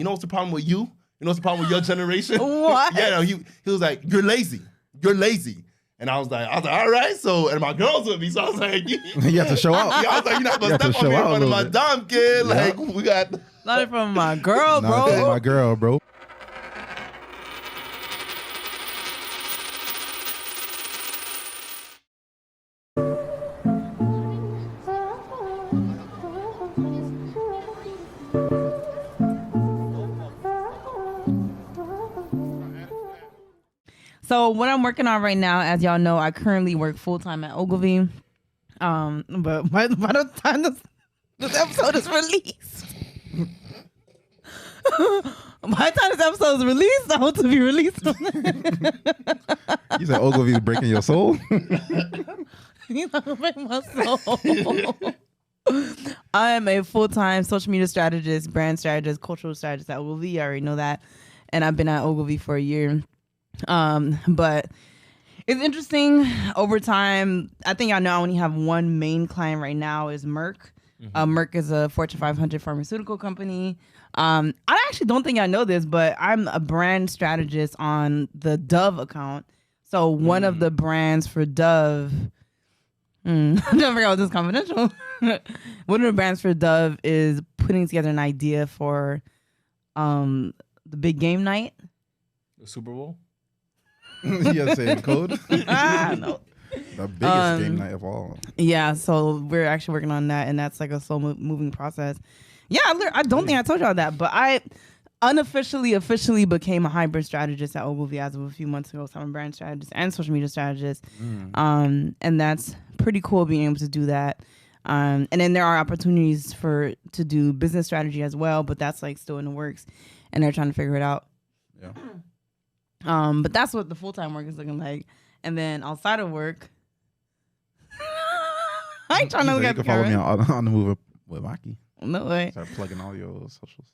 You know what's the problem with you? You know what's the problem with your generation? What? Yeah, no, he was like, you're lazy. You're lazy. And I was like, all right. So, and my girl's with me. So I was like, You have to show out. yeah, I was like, you're not going You to have step to on me show in out front a of my little bit. dumb kid. Yeah. Like, we got... Not from my girl, bro. Nah, my girl, bro. So what I'm working on right now, as y'all know, I currently work full-time at Ogilvy. But by the time this episode is released, by the time this episode is released, I hope to be released. You said Ogilvy's breaking your soul? He's not gonna break my soul. I am a full-time social media strategist, brand strategist, cultural strategist at Ogilvy. I already know that. And I've been at Ogilvy for a year. But it's interesting over time. I think I know I only have one main client right now is Merck. Merck is a Fortune 500 pharmaceutical company. I actually don't think I know this, but I'm a brand strategist on the Dove account. So one of the brands for Dove, I don't forget this is confidential. One of the brands for Dove is putting together an idea for the big game night. The Super Bowl? You gotta say the code. No. The biggest game night of all. Yeah, so we're actually working on that, and that's like a slow moving process. Yeah, I don't think I told y'all that, but I officially became a hybrid strategist at Ogilvy as of a few months ago. So I'm a brand strategist and social media strategist, and that's pretty cool being able to do that. And then there are opportunities to do business strategy as well, but that's like still in the works, and they're trying to figure it out. Yeah. But that's what the full-time work is looking like. And then outside of work, I ain't trying to look at the follow me camera. on the move with Maki. No way. Start plugging all your socials.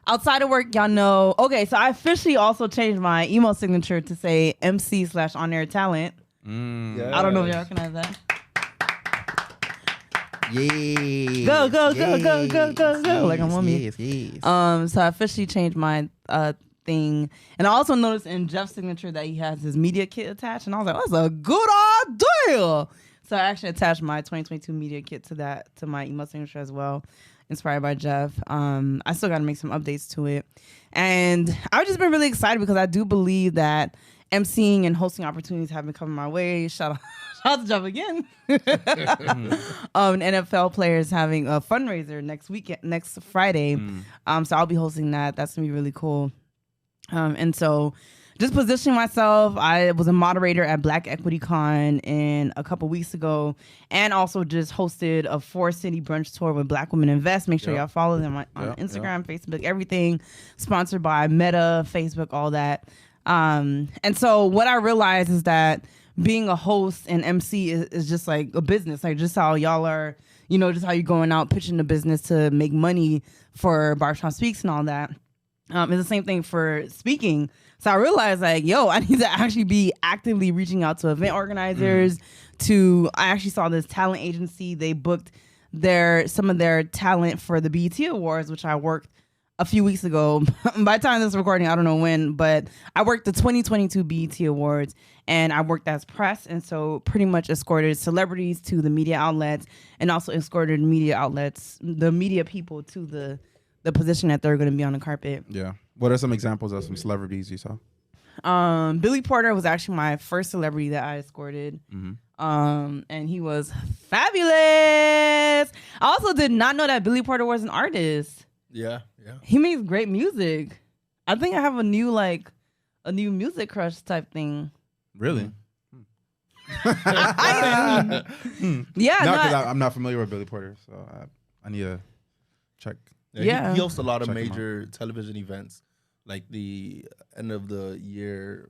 Outside of work, y'all know. Okay, so I officially also changed my email signature to say MC/on-air talent. Yeah. I don't know if y'all recognize that. Yeah. Go. Like I'm on me. Yes. So I officially changed my thing. And I also noticed in Jeff's signature that he has his media kit attached. And I was like, that's a good idea. So I actually attached my 2022 media kit to my email signature as well, inspired by Jeff. I still got to make some updates to it. And I've just been really excited because I do believe that emceeing and hosting opportunities have been coming my way. Shout out to Jeff again. NFL players having a fundraiser next Friday. So I'll be hosting that. That's going to be really cool. And so just positioning myself, I was a moderator at Black Equity Con a couple weeks ago, and also just hosted a 4-city brunch tour with Black Women Invest. Make sure y'all follow them on Instagram, Facebook, everything. Sponsored by Meta, Facebook, all that. And so what I realized is that being a host and MC is just like a business, like just how y'all are, just how you're going out pitching the business to make money for Barbershop Speaks and all that. It's the same thing for speaking. So I realized I need to actually be actively reaching out to event organizers. I actually saw this talent agency. They booked some of their talent for the BET Awards, which I worked a few weeks ago. By the time this is recording, I don't know when, but I worked the 2022 BET Awards, and I worked as press, and so pretty much escorted celebrities to the media outlets, and also escorted the media people to the position that they're going to be on the carpet. Yeah. What are some examples of some celebrities you saw? Billy Porter was actually my first celebrity that I escorted. And he was fabulous. I also did not know that Billy Porter was an artist. Yeah. He makes great music. I think I have a new music crush type thing. Really? Yeah. No, because I'm not familiar with Billy Porter, so I need to check. Yeah. He hosts a lot of Check him major television events, like the end of the year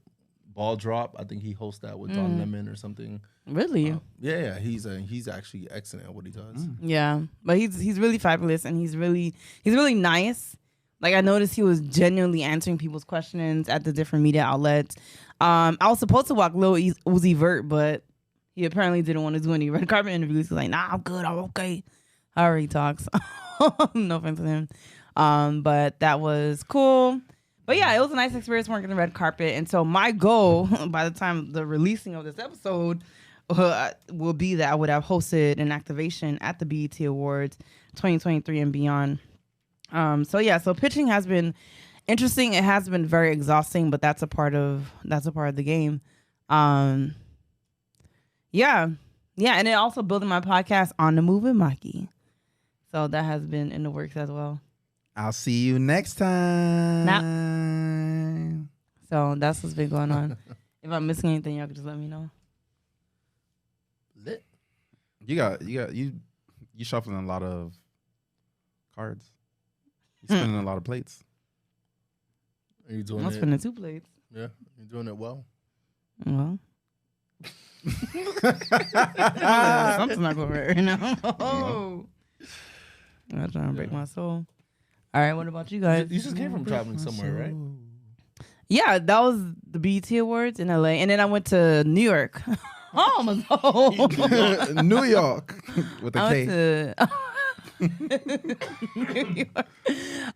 ball drop. I think he hosts that with Don Lemon or something. Really? Yeah. He's actually excellent at what he does. Yeah, but he's really fabulous, and he's really nice. Like, I noticed he was genuinely answering people's questions at the different media outlets. I was supposed to walk Lil Uzi Vert, but he apparently didn't want to do any red carpet interviews. He's like, nah, I'm good, I'm okay. However he talks. No offense to him. But that was cool. But yeah, it was a nice experience working the red carpet. And so my goal by the time the releasing of this episode will be that I would have hosted an activation at the BET Awards 2023 and beyond. So pitching has been interesting. It has been very exhausting, but that's a part of the game. And then also building my podcast On the Move with Maki. So that has been in the works as well. I'll see you next time. So that's what's been going on. If I'm missing anything, y'all can just let me know. Lit. You shuffling a lot of cards. You spinning a lot of plates. Are you doing I'm spinning 2 plates. Yeah, you're doing it well. Well. Something's not going right now. Oh. I'm trying to break my soul. All right, what about you guys? You just came from traveling somewhere, right? Yeah, that was the BET Awards in LA. And then I went to New York. New York with a K.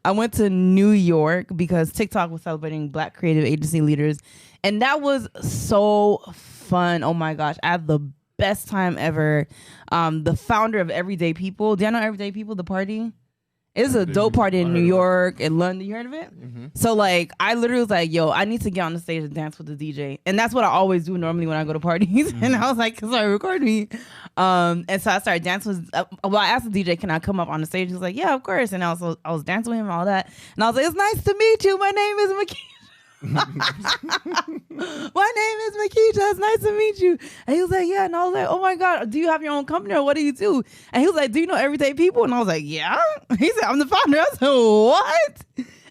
I went to New York because TikTok was celebrating Black creative agency leaders. And that was so fun. Oh my gosh. I had the best time ever. The founder of Everyday People. Do y'all know Everyday People, the party? It's a dope party in New York and London. You heard of it? Mm-hmm. So like, I literally was like, yo, I need to get on the stage and dance with the DJ. And that's what I always do normally when I go to parties. Mm-hmm. And I was like, sorry, record me. And so I started dancing with, I asked the DJ, can I come up on the stage? He was like, yeah, of course. And I was dancing with him and all that. And I was like, it's nice to meet you. My name is Makisha. My name is Makisha. It's nice to meet you. And he was like, yeah. And I was like, oh my God, do you have your own company or what do you do? And he was like, do you know Everyday People? And I was like, yeah. He said, I'm the founder. I said, what?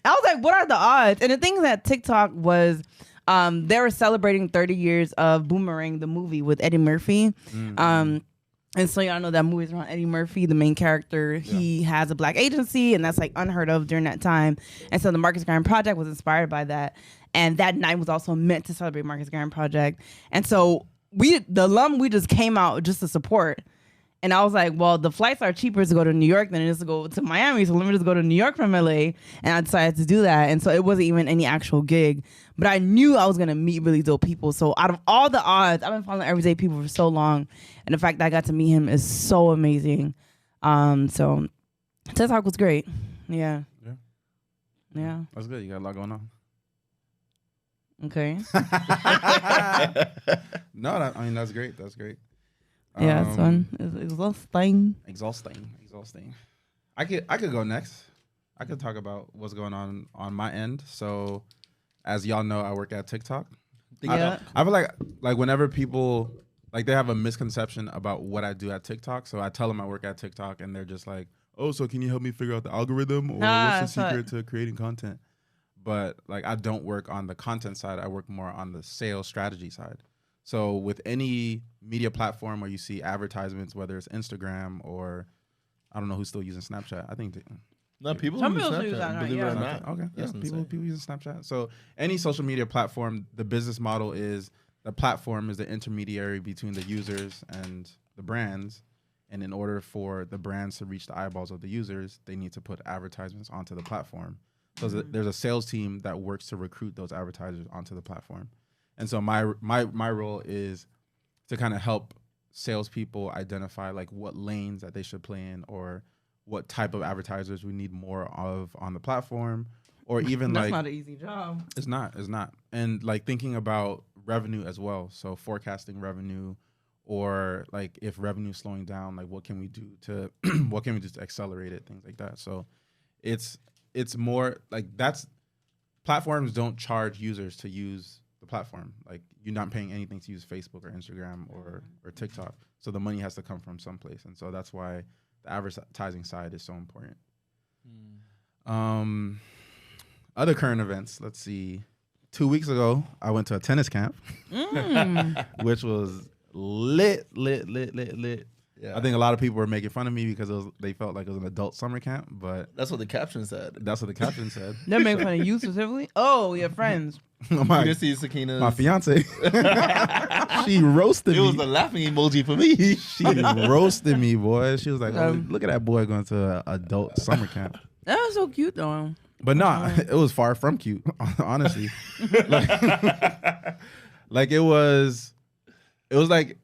I was like, what are the odds? And the thing that TikTok was, they were celebrating 30 years of Boomerang, the movie with Eddie Murphy. Mm-hmm. And so y'all know that movie's around Eddie Murphy, the main character. He has a Black agency, and that's like unheard of during that time. And so the Marcus Garvey Project was inspired by that. And that night was also meant to celebrate Marcus Garvey Project. And so the alum, we just came out just to support. And I was like, well, the flights are cheaper to go to New York than it is to go to Miami. So let me just go to New York from LA. And I decided to do that. And so it wasn't even any actual gig. But I knew I was going to meet really dope people. So out of all the odds, I've been following Everyday People for so long. And the fact that I got to meet him is so amazing. So TikTok was great. Yeah. That's good. You got a lot going on. Okay. No, I mean, that's great. That's great. Yeah, it's fun. It's exhausting. Exhausting. I could go next. I could talk about what's going on my end. So, as y'all know, I work at TikTok. Yeah. I feel like whenever people like they have a misconception about what I do at TikTok. So I tell them I work at TikTok, and they're just like, "Oh, so can you help me figure out the algorithm, or what's the secret to creating content?" But like, I don't work on the content side. I work more on the sales strategy side. So with any media platform where you see advertisements, whether it's Instagram or I don't know who's still using Snapchat. I think some people use Snapchat. Believe it or not. Okay, yeah, people using Snapchat. So any social media platform, the business model is the platform is the intermediary between the users and the brands. And in order for the brands to reach the eyeballs of the users, they need to put advertisements onto the platform. So there's a sales team that works to recruit those advertisers onto the platform. And so my role is to kind of help salespeople identify like what lanes that they should play in, or what type of advertisers we need more of on the platform, or even that's not an easy job. It's not. And like thinking about revenue as well. So forecasting revenue, or like if revenue's slowing down, like what can we do to accelerate it, things like that. So it's more like platforms don't charge users to use the platform. Like you're not paying anything to use Facebook or Instagram or TikTok. So the money has to come from someplace. And so that's why the advertising side is so important. Other current events, let's see. 2 weeks ago, I went to a tennis camp, which was lit. Yeah. I think a lot of people were making fun of me because they felt like it was an adult summer camp, but that's what the caption said. They're making fun of you specifically? Oh, your friends. My fiance. She roasted me. It was the laughing emoji for me. She roasted me, boy. She was like, "Oh, look at that boy going to an adult summer camp." That was so cute though. But nah, it was far from cute, honestly. like it was like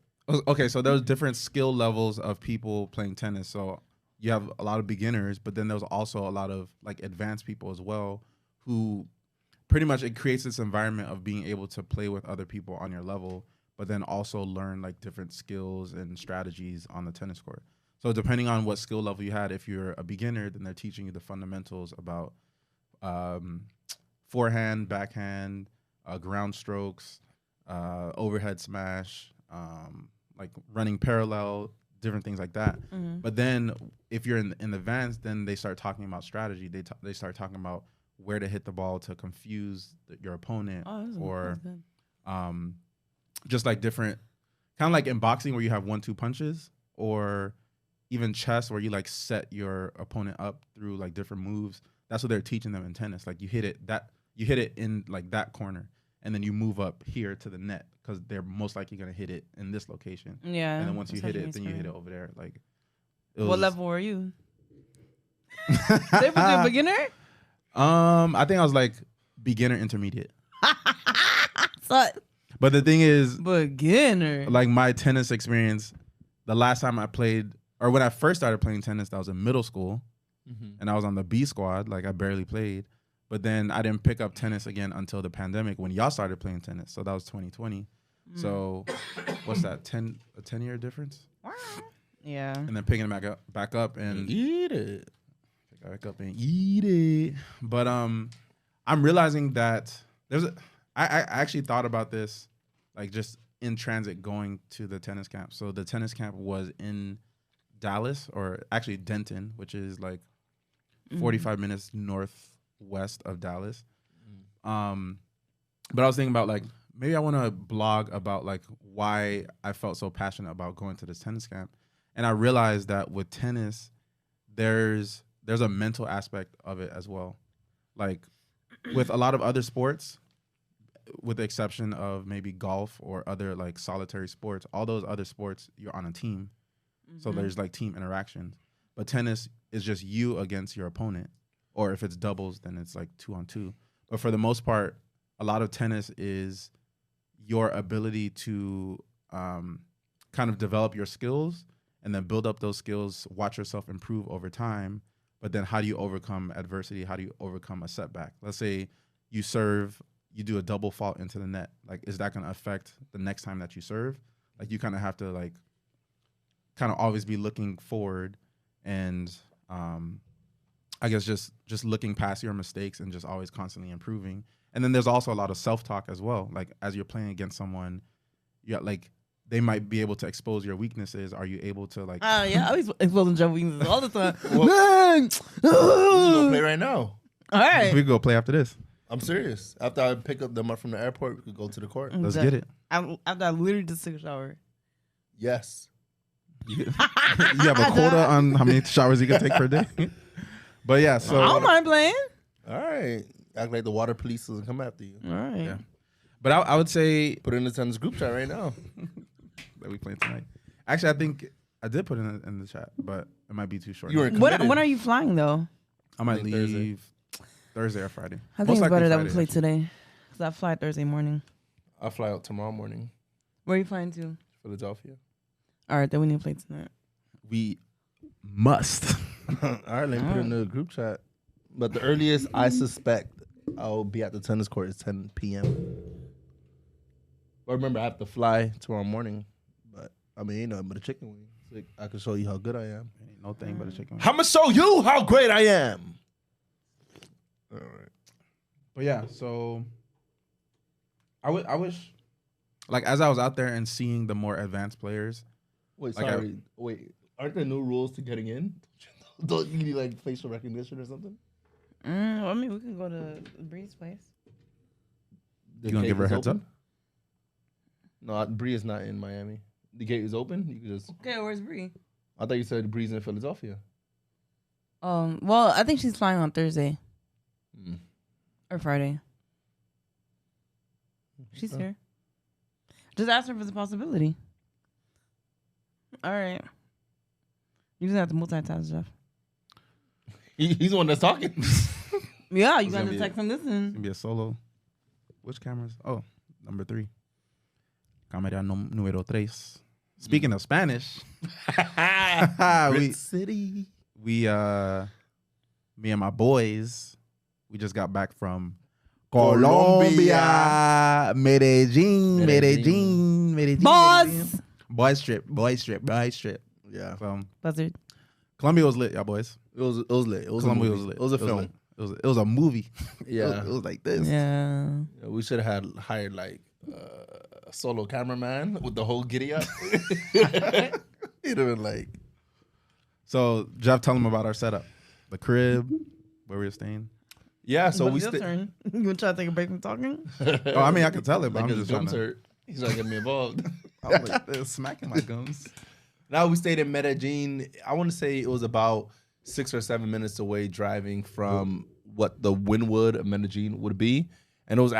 okay. So there was different skill levels of people playing tennis. So you have a lot of beginners, but then there was also a lot of like advanced people as well, who pretty much it creates this environment of being able to play with other people on your level, but then also learn like different skills and strategies on the tennis court. So depending on what skill level you had, if you're a beginner, then they're teaching you the fundamentals about forehand, backhand, ground strokes, overhead smash, like running parallel, different things like that. Mm-hmm. But then if you're in advanced, then they start talking about strategy. They start talking about where to hit the ball to confuse your opponent, or just like different, kind of like in boxing where you have 1-2 punches, or even chess where you like set your opponent up through like different moves. That's what they're teaching them in tennis. Like you hit it in like that corner, and then you move up here to the net because they're most likely gonna hit it in this location. Yeah. And then once you hit it, then you hit it over there. Like, what level were you? They put you a beginner? I think I was like beginner intermediate. So, But the thing is, beginner. like my tennis experience, the last time I played, or when I first started playing tennis, that was in middle school. And I was on the B squad, like I barely played. But then I didn't pick up tennis again until the pandemic when y'all started playing tennis. So that was 2020. So what's that, a 10-year difference? Yeah. And then picking it back up and Eat it. pick it back up and eat it. But I'm realizing that I actually thought about this, like just in transit going to the tennis camp. So the tennis camp was in Dallas, or actually Denton, which is like 45 minutes northwest of Dallas. But I was thinking about like, maybe I want to blog about like why I felt so passionate about going to this tennis camp. And I realized that with tennis, there's a mental aspect of it as well. Like with a lot of other sports, with the exception of maybe golf or other like solitary sports, all those other sports, you're on a team. So there's like team interactions. But tennis is just you against your opponent. Or if it's doubles, then it's like 2-on-2. But for the most part, a lot of tennis is your ability to kind of develop your skills and then build up those skills, watch yourself improve over time. But then how do you overcome adversity? How do you overcome a setback? Let's say you serve, you do a double fault into the net. Like, is that going to affect the next time that you serve? Like, you kind of have to like kind of always be looking forward and I guess just looking past your mistakes and just always constantly improving. And then there's also a lot of self-talk as well. Like as you're playing against someone, like they might be able to expose your weaknesses. Are you able to like? Yeah, I was exposing your weaknesses all the time. We gonna play right now. All right, We could go play after this. I'm serious. After I pick up them up from the airport, we could go to the court. Let's get it. After I literally just took a shower. Yes. You have a quota on how many showers you can take per day. But yeah, so I don't mind playing. All right. Act like the water police doesn't come after you. All right. yeah. But I would say Put it in the tennis group chat right now. that we playing tonight. Actually, I think I did put it in the chat, but it might be too short. You were committed. When are you flying though? I might think leave Thursday or Friday. I think Most it's likely better that we Friday, play actually. today because I fly Thursday morning. I'll fly out tomorrow morning. Where are you flying to? Philadelphia. All right, then we need to play tonight. We must. All right, let me put it in the group chat. But the earliest I suspect I'll be at the tennis court is 10 p.m. But remember, I have to fly tomorrow morning. But I mean, ain't nothing but a chicken wing. So I can show you how good I am. Ain't no thing but a chicken. I'm gonna show you how great I am. All right. But yeah, so I wish, like, as I was out there and seeing the more advanced players. Wait, Like sorry. Wait, aren't there new rules to getting in? Don't you need like facial recognition or something? I mean, we can go to Bree's place. The You gonna gate give her a is heads up? open? No, Bree is not in Miami. The gate is open. You can just. Okay, where's Bree? I thought you said Bree's in Philadelphia. Well, I think she's flying on Thursday Mm. or Friday. She's here. Just ask her if it's a possibility. All right. You just have to multitask, Jeff. He's the one that's talking. Yeah, you It's got gonna to be text and listen. Gonna be a solo. Which cameras? Oh, number 3. Camera número 3. Speaking of Spanish, Rip City. me and my boys, we just got back from Colombia. Colombia, Medellin. Boss. Boys trip. Yeah. So Buzzard. Colombia was lit, y'all boys. It was lit. It was Colombia a was movie. lit. It was a film. It was a movie. Yeah. It was like this. Yeah. Yeah, we should have hired like a solo cameraman with the whole giddy up. He'd have been like, So Jeff, tell them about our setup, the crib, where we were staying. yeah. So But we it's your turn. You want to try to take a break from talking? Oh, I mean, I can tell it, but like I'm his just trying gums to. hurt. He's not getting me involved. I'm like this, smacking my gums. Now we stayed in Medellin. I want to say it was about 6 or 7 minutes away driving from what the Wynwood of Medellin would be. And it was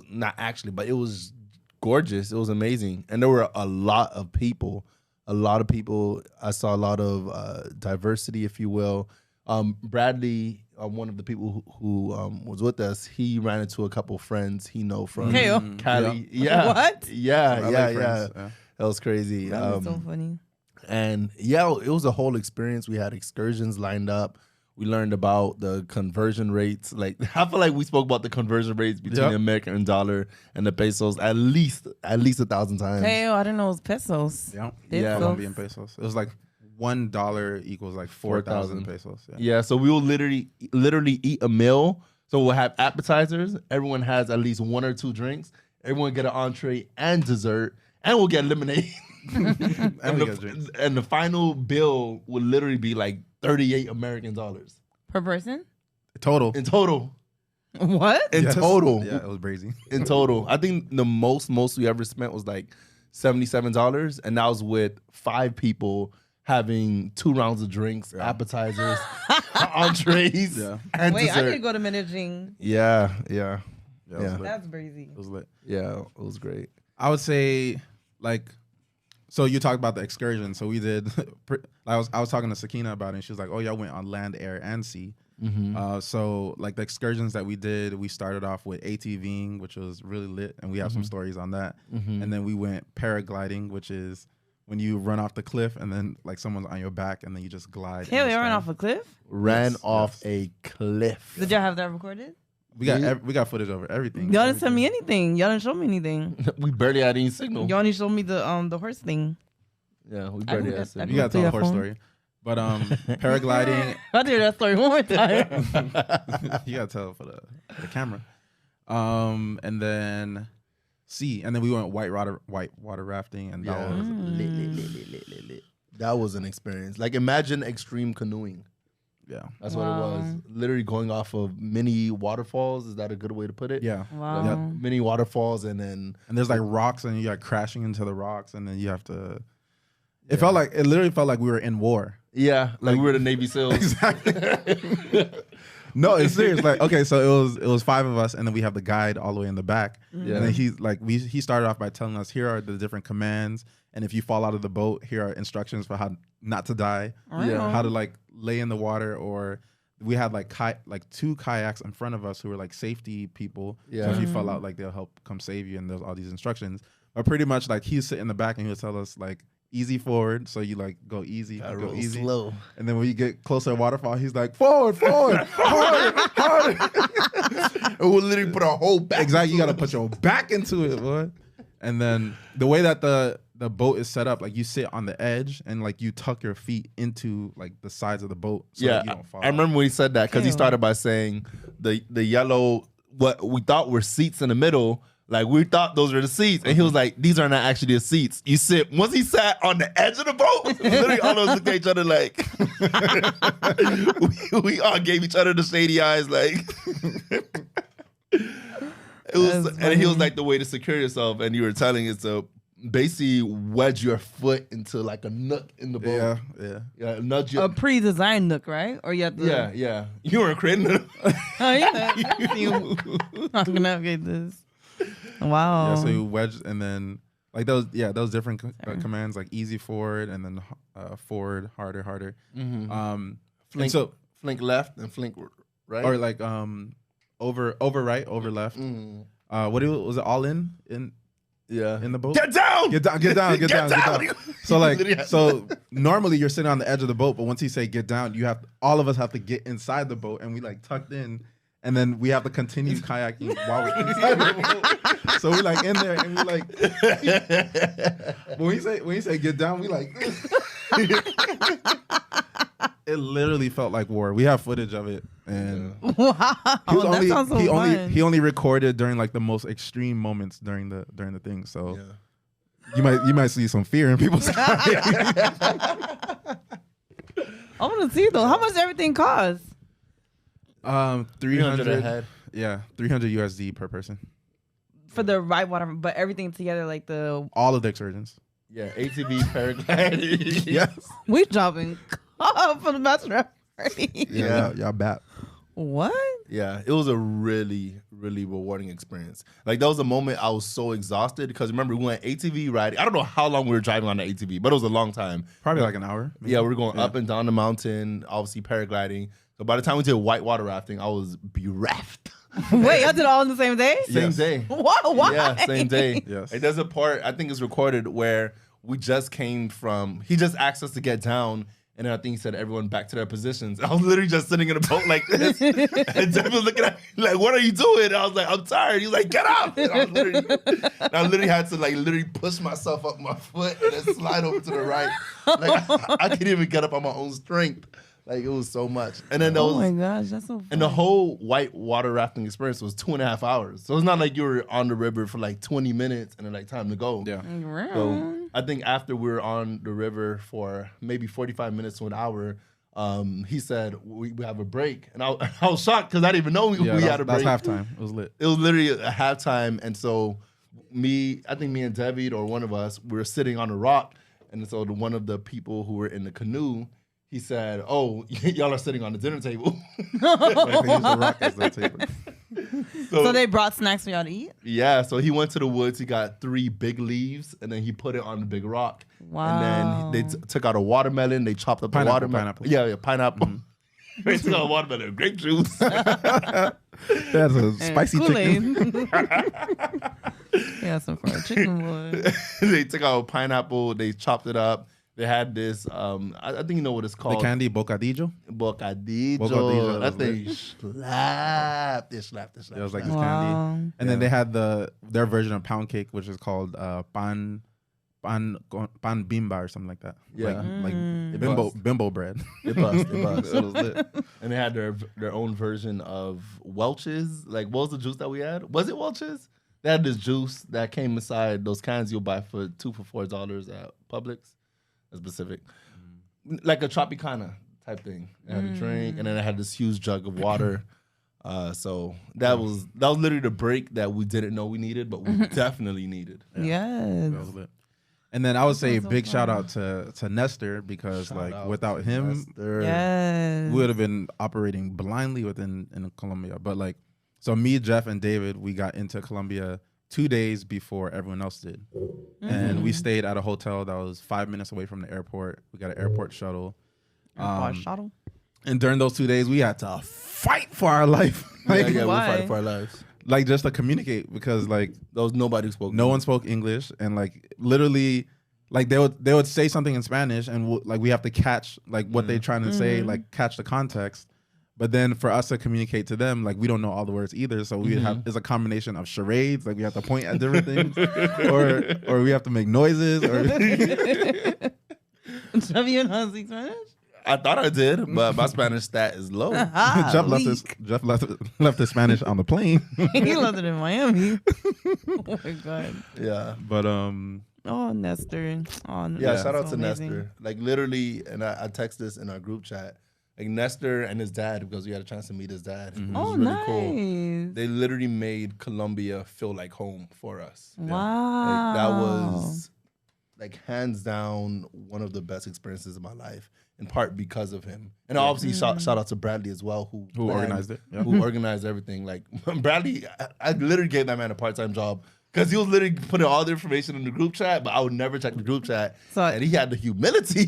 not actually, but it was gorgeous. It was amazing. And there were a lot of people. I saw a lot of diversity, if you will. Bradley, one of the people who was with us, he ran into a couple friends he know from Hell. Cali. Yeah. What? Yeah, LA yeah. friends, That was crazy. That's so funny. And yeah, it was a whole experience. We had excursions lined up. We learned about the conversion rates. Like I feel like we spoke about the conversion rates between the American dollar and the pesos at least 1,000 times. Hell, I didn't know it was pesos. Yeah. Yeah. Colombian pesos. It was like $1 equals like 4,000 pesos. Yeah, so we will literally eat a meal. So we'll have appetizers. Everyone has at least 1 or 2 drinks. Everyone get an entree and dessert, and we'll get lemonade. And we get drinks. And the final bill would literally be like 38 American dollars Per person? Total. in total. What? In Yes. total. Yeah, it was crazy. In total. I think the most we ever spent was like $77, and that was with 5 people having 2 rounds of drinks, appetizers, entrees, and Wait, dessert. I need to go to Medellin. Yeah. Yeah, it was Yeah. lit. That's crazy. It was lit. Yeah, it was great. I would say, like, so you talked about the excursion. So we did. I was talking to Sakina about it, and she was like, "Oh, y'all went on land, air, and sea." So like the excursions that we did, we started off with ATVing, which was really lit, and we have some stories on that. And then we went paragliding, which is when you run off the cliff and then like someone's on your back and then you just glide. Hell, in the you ran sky. off a cliff? Ran Yes, off yes. a cliff. Did y'all have that recorded? We got footage over everything. Y'all didn't send me anything. Y'all didn't show me anything. We barely had any signal. Y'all only showed me the horse thing. Yeah, we I barely can had get- signal. You gotta tell Yeah, a horse phone. story. But paragliding, I did that story one more time. you gotta tell for the camera. And then sea, and then we went white water rafting, and that was lit. That was an experience. Like imagine extreme canoeing. yeah. That's what it was. Literally going off of mini waterfalls. Is that a good way to put it? Yeah. Wow. Yeah. Mini waterfalls, and then And there's like rocks, and you're like crashing into the rocks, and then you have to. It literally felt like we were in war. yeah, like we were the Navy SEALs. Exactly. No, it's serious. Like, okay, so it was 5 of us, and then we have the guide all the way in the back. Yeah. And then he started off by telling us, here are the different commands, and if you fall out of the boat, here are instructions for how not to die. Yeah. How to like lay in the water, or we had like 2 kayaks in front of us who were like safety people. So Yeah. if you fell out, like they'll help come save you, and there's all these instructions. But pretty much like he'd sit in the back and he would tell us like easy forward, so you like go easy, Gotta go roll easy. slow. And then when you get closer to waterfall, he's like, forward, harder. And we'll literally put our whole back. Exactly, you got to put your back into it, boy. And then the way that the boat is set up, like you sit on the edge and like you tuck your feet into like the sides of the boat so Yeah, that you don't fall. I remember when he said that because he Ew. started by saying the yellow, what we thought were seats in the middle. Like we thought those were the seats, and he was like, "These are not actually the seats. You sit." Once he sat on the edge of the boat, literally all of us looked at each other like, we all gave each other the shady eyes. Like it was, That's and he was funny. like, the way to secure yourself, and you were telling it to basically wedge your foot into like a nook in the boat. Yeah, nudge your. A pre-designed nook, right? Or you have to. Yeah. You weren't creating it. Oh yeah. I'm gonna navigate this. Wow. Yeah, so you wedge, and then like those different commands, like easy forward, and then forward, harder. Mm-hmm. And so Flink left and Flink right, or like over right, over left. Was it all in yeah, in the boat? Get down! Get down, get down, get down, get down. So like, so normally you're sitting on the edge of the boat, but once he say get down, all of us have to get inside the boat, and we like tucked in, and then we have to continue kayaking while we're inside the boat. So we like in there, and we like when he say get down, we like. It literally felt like war. We have footage of it, and Wow, that sounds so fun. he only recorded during like the most extreme moments during the thing. So you might see some fear in people's eyes. I want to see though. How much does everything cost? 300 a head. Yeah, 300 USD per person. For the right water, but everything together, like all of the excursions. Yeah, ATV, paragliding. Yes. We dropping for the bachelor party. Yeah, y'all bat. What? Yeah, it was a really, really rewarding experience. Like, that was a moment I was so exhausted because remember, we went ATV riding. I don't know how long we were driving on the ATV, but it was a long time. Probably like an hour. Maybe. Yeah, we were going up and down the mountain, obviously paragliding. So by the time we did whitewater rafting, I was bereft. Wait, y'all did it all in the same day? Same day. What? Why? Yeah, same day. Yes. Like, there's a part, I think it's recorded, where we just came from, he just asked us to get down, and then I think he said everyone back to their positions. I was literally just sitting in a boat like this, and Jeff was looking at me like, what are you doing? And I was like, I'm tired. He's like, get up. And I literally had to like literally push myself up my foot and then slide over to the right. Like, I couldn't even get up on my own strength. Like, it was so much. And then Oh my gosh, that's so fun. and the whole white water rafting experience was 2.5 hours. So it's not like you were on the river for like 20 minutes and then like time to go. Yeah. So I think after we were on the river for maybe 45 minutes to an hour, he said we have a break. And I was shocked because I didn't even know we had a break. That's halftime. It was lit. It was literally a halftime. And so I think me and David or one of us, we were sitting on a rock. And so one of the people who were in the canoe, he said, "Oh, y'all are sitting on the dinner table." Like they used the rock as their table. So they brought snacks for y'all to eat? Yeah, so he went to the woods. He got 3 big leaves, and then he put it on the big rock. Wow. And then they took out a watermelon. They chopped up the watermelon. Pineapple. Yeah, pineapple. They took out a watermelon, grape juice. That's a spicy chicken. Yeah, some fried chicken wood. They took out pineapple. They chopped it up. They had this, I think you know what it's The called. candy bocadillo. Bocadillo. That thing slapped. It slapped. It was like this Wow. candy. And then they had their version of pound cake, which is called pan bimba or something like that. Yeah. Like It bimbo bust. bimbo bread. It bust. It was lit. And they had their own version of Welch's. Like, what was the juice that we had? Was it Welch's? They had this juice that came inside those cans you'll buy for $2 for $4 at Publix. That's specific. Like a Tropicana type thing. It had a drink, and then it had this huge jug of water. So that was literally the break that we didn't know we needed, but we definitely needed. Yes. That was lit. And then I would say sounds so big fun. shout out to Nestor because Shout like out without to him, Nestor. Yes. we would have been operating blindly in Colombia. But like, so me, Jeff, and David, we got into Colombia 2 days before everyone else did. And we stayed at a hotel that was 5 minutes away from the airport. We got an airport shuttle. Shuttle? And during those 2 days, we had to fight for our life. Like, Yeah, we Why? fighting for our lives. like just to communicate because like There was nobody who spoke. no one spoke English and like literally like they would say something in Spanish and like we have to catch like what they're trying to say, like catch the context. But then for us to communicate to them, like we don't know all the words either. So we have it's a combination of charades, like we have to point at different things, or we have to make noises. Or Have you know how to speak Spanish? I thought I did, but my Spanish stat is low. Jeff left his Spanish on the plane. He loved it in Miami. Oh my god. Yeah. But Oh, Nestor. Oh, Yeah, that's shout out so to amazing. Nestor. Like literally, and I text this in our group chat. Like Nestor and his dad, because we had a chance to meet his dad. It was Oh, really nice. cool. They literally made Colombia feel like home for us. Wow. Like that was like hands down one of the best experiences of my life, in part because of him. And obviously shout out to Bradley as well, who organized it. Yeah. who organized everything. Like Bradley, I literally gave that man a part-time job Because he was literally putting all the information in the group chat, but I would never check the group chat. And he had the humility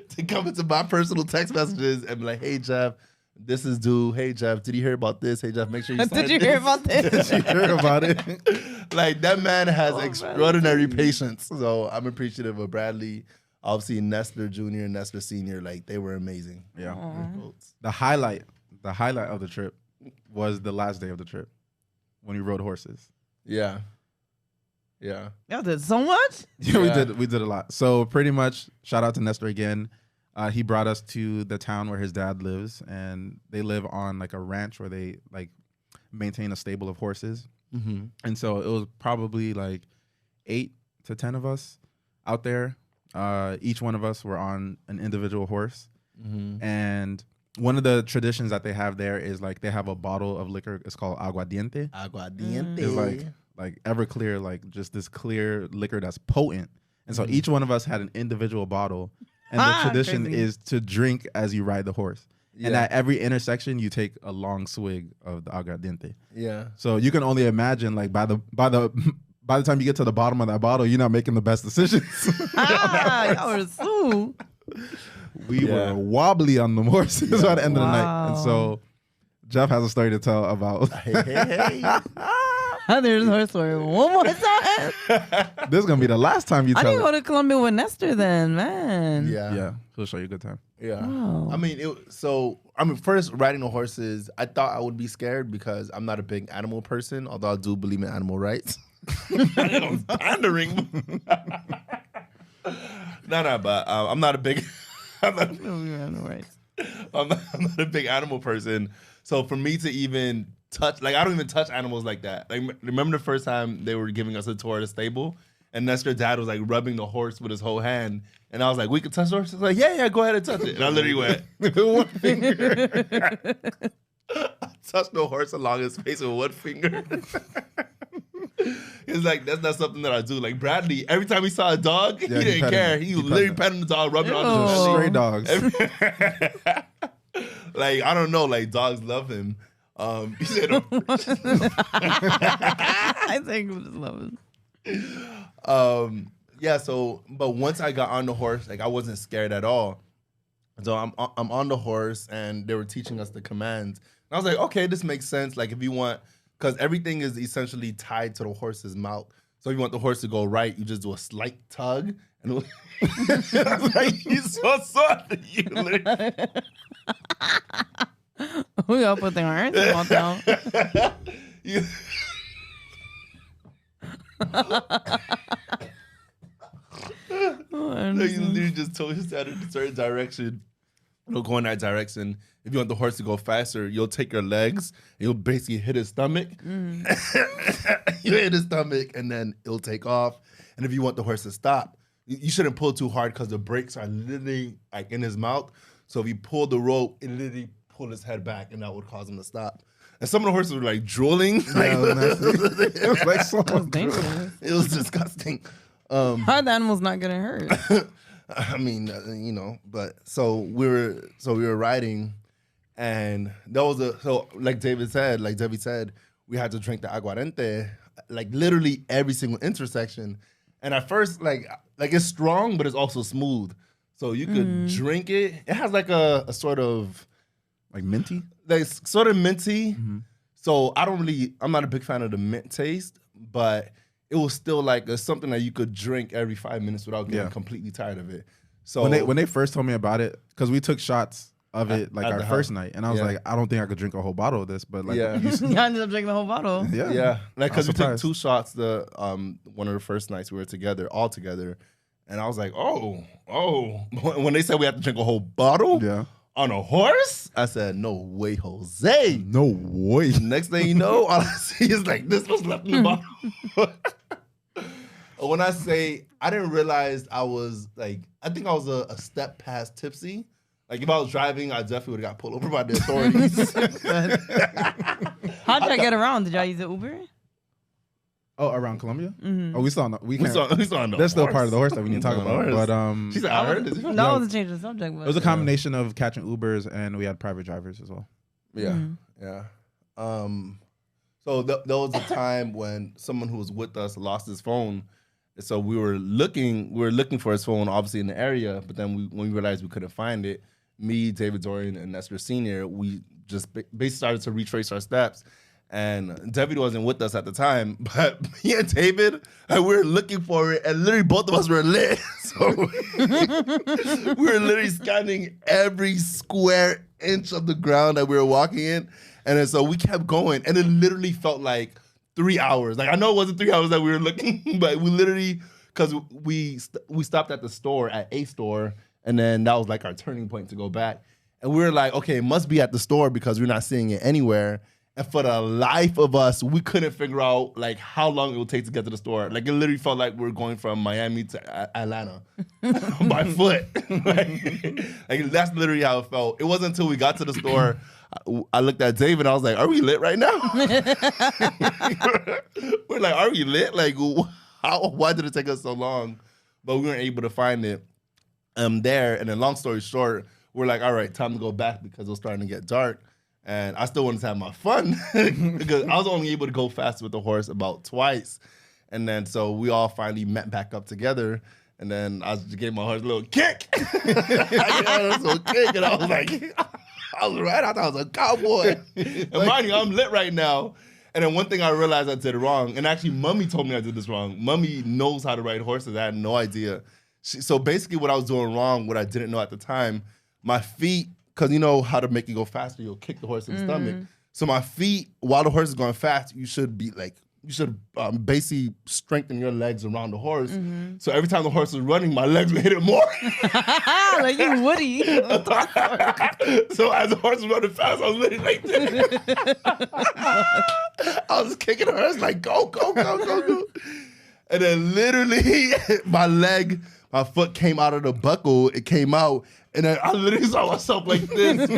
to come into my personal text messages and be like, hey, Jeff, this is due. Hey, Jeff, did you hear about this? Hey, Jeff, make sure you sign Did you hear about this? Did you hear about it? Like, that man has extraordinary patience. So I'm appreciative of Bradley. Obviously, Nestor Jr. and Nestor Sr., like, they were amazing. Yeah. The highlight of the trip was the last day of the trip when we rode horses. Yeah. Yeah. Y'all did so much? Yeah, we did a lot. So pretty much, shout out to Nestor again. He brought us to the town where his dad lives, and they live on like a ranch where they like maintain a stable of horses. Mm-hmm. And so it was probably like 8 to 10 of us out there. Each one of us were on an individual horse. Mm-hmm. And one of the traditions that they have there is like they have a bottle of liquor. It's called aguardiente. Aguardiente. It's like Everclear, like just this clear liquor that's potent. And so each one of us had an individual bottle. And the tradition is to drink as you ride the horse. Yeah. And at every intersection, you take a long swig of the aguardiente. Yeah. So you can only imagine, like by the time you get to the bottom of that bottle, you're not making the best decisions. Y'all were so. We were wobbly on the horses by the end of the night. And so Jeff has a story to tell about. Hey. There's horse story one more time. This is going to be the last time you tell I need to it. go to Colombia with Nestor then, man. Yeah. He'll show you a good time. Yeah. Wow. I mean, first riding the horses, I thought I would be scared because I'm not a big animal person, although I do believe in animal rights. I'm pandering. No, but I'm not a big... I'm not a big animal person. So for me to even touch, like I don't even touch animals like that. Like remember the first time they were giving us a tour of the stable, and Nestor's dad was like rubbing the horse with his whole hand, and I was like, "We could touch the horse." He's like, "Yeah, go ahead and touch it." And I literally went one finger. I touched the horse along his face with one finger. It's like that's not something that I do. Like Bradley, every time he saw a dog, he didn't care. He literally petting the dog, rubbing it on his stray dogs. Like I don't know, like dogs love him. He said, I think we just love him. Yeah. So, but once I got on the horse, like I wasn't scared at all. So I'm on the horse, and they were teaching us the commands. And I was like, okay, this makes sense. Like if you want. Because everything is essentially tied to the horse's mouth. So if you want the horse to go right, you just do a slight tug. And I was like, he's so soft. We all put their hands in my mouth. You literally just told his dad in a certain direction. It'll go in that direction. If you want the horse to go faster, you'll take your legs. You'll basically hit his stomach. You hit his stomach, and then it'll take off. And if you want the horse to stop, you shouldn't pull too hard because the brakes are literally like in his mouth. So if you pull the rope, it literally pull his head back, and that would cause him to stop. And some of the horses were like drooling. It was like so dangerous. It was disgusting. How the animal's not getting hurt? I mean, but so we were riding, and there was like Debbie said, we had to drink the aguardiente, like literally every single intersection. And at first, like it's strong, but it's also smooth. So you could drink it. It has like a sort of like minty, like sort of minty. Mm-hmm. So I'm not a big fan of the mint taste, but it was still like something that you could drink every 5 minutes without getting completely tired of it. So when they first told me about it, because we took shots of it like our first night, and I was like, I don't think I could drink a whole bottle of this, but like, you ended up drinking the whole bottle. Yeah, like because we took 2 shots one of the first nights we were all together, and I was like, oh, when they said we had to drink a whole bottle, on a horse, I said, no way, Jose, no way. Next thing you know, all I see is like this was left in the bottle. When I say I didn't realize I was like, I think I was a step past tipsy. Like if I was driving, I definitely would have got pulled over by the authorities. How'd y'all get around? Did y'all use an Uber? Oh, around Colombia? Mm-hmm. Oh, we saw the That's still part of the horse that we need to talk about. But she said, I heard this. No, I wasn't changing the subject. But it was a combination of catching Ubers, and we had private drivers as well. Yeah, yeah. So there was a time when someone who was with us lost his phone. So we were looking for his phone, obviously in the area. But then when we realized we couldn't find it, me, David Dorian, and Nestor Senior, we just basically started to retrace our steps. And David wasn't with us at the time, but me and David, we were looking for it, and literally both of us were lit. So we were literally scanning every square inch of the ground that we were walking in. And then so we kept going, and it literally felt like 3 hours. Like, I know it wasn't 3 hours that we were looking, but we literally, because we stopped at the store, at a store, and then that was like our turning point to go back. And we were like, okay, it must be at the store because we're not seeing it anywhere. And for the life of us, we couldn't figure out like how long it would take to get to the store. Like, it literally felt like we were going from Miami to Atlanta by foot. like that's literally how it felt. It wasn't until we got to the store, I looked at Dave and I was like, "Are we lit right now?" We're like, "Are we lit? Like, why did it take us so long?" But we weren't able to find it there. And then, long story short, we're like, "All right, time to go back because it was starting to get dark." And I still wanted to have my fun because I was only able to go fast with the horse about twice. And then so we all finally met back up together. And then I just gave my horse a little kick. I gave her a little kick, and I was like, I was right. I thought I was a cowboy. And mind you, I'm lit right now. And then one thing I realized I did wrong, and actually Mummy told me I did this wrong. Mummy knows how to ride horses. I had no idea. So basically what I was doing wrong, what I didn't know at the time, my feet, because you know how to make it go faster, you'll kick the horse in the stomach. So my feet, while the horse is going fast, you should basically strengthen your legs around the horse. So every time the horse was running, my legs would hit it more. Like you Woody. So as the horse was running fast, I was literally like this. I was kicking the horse like, go, go, go, go, go. And then literally my foot came out of the buckle. It came out. And then I literally saw myself like this.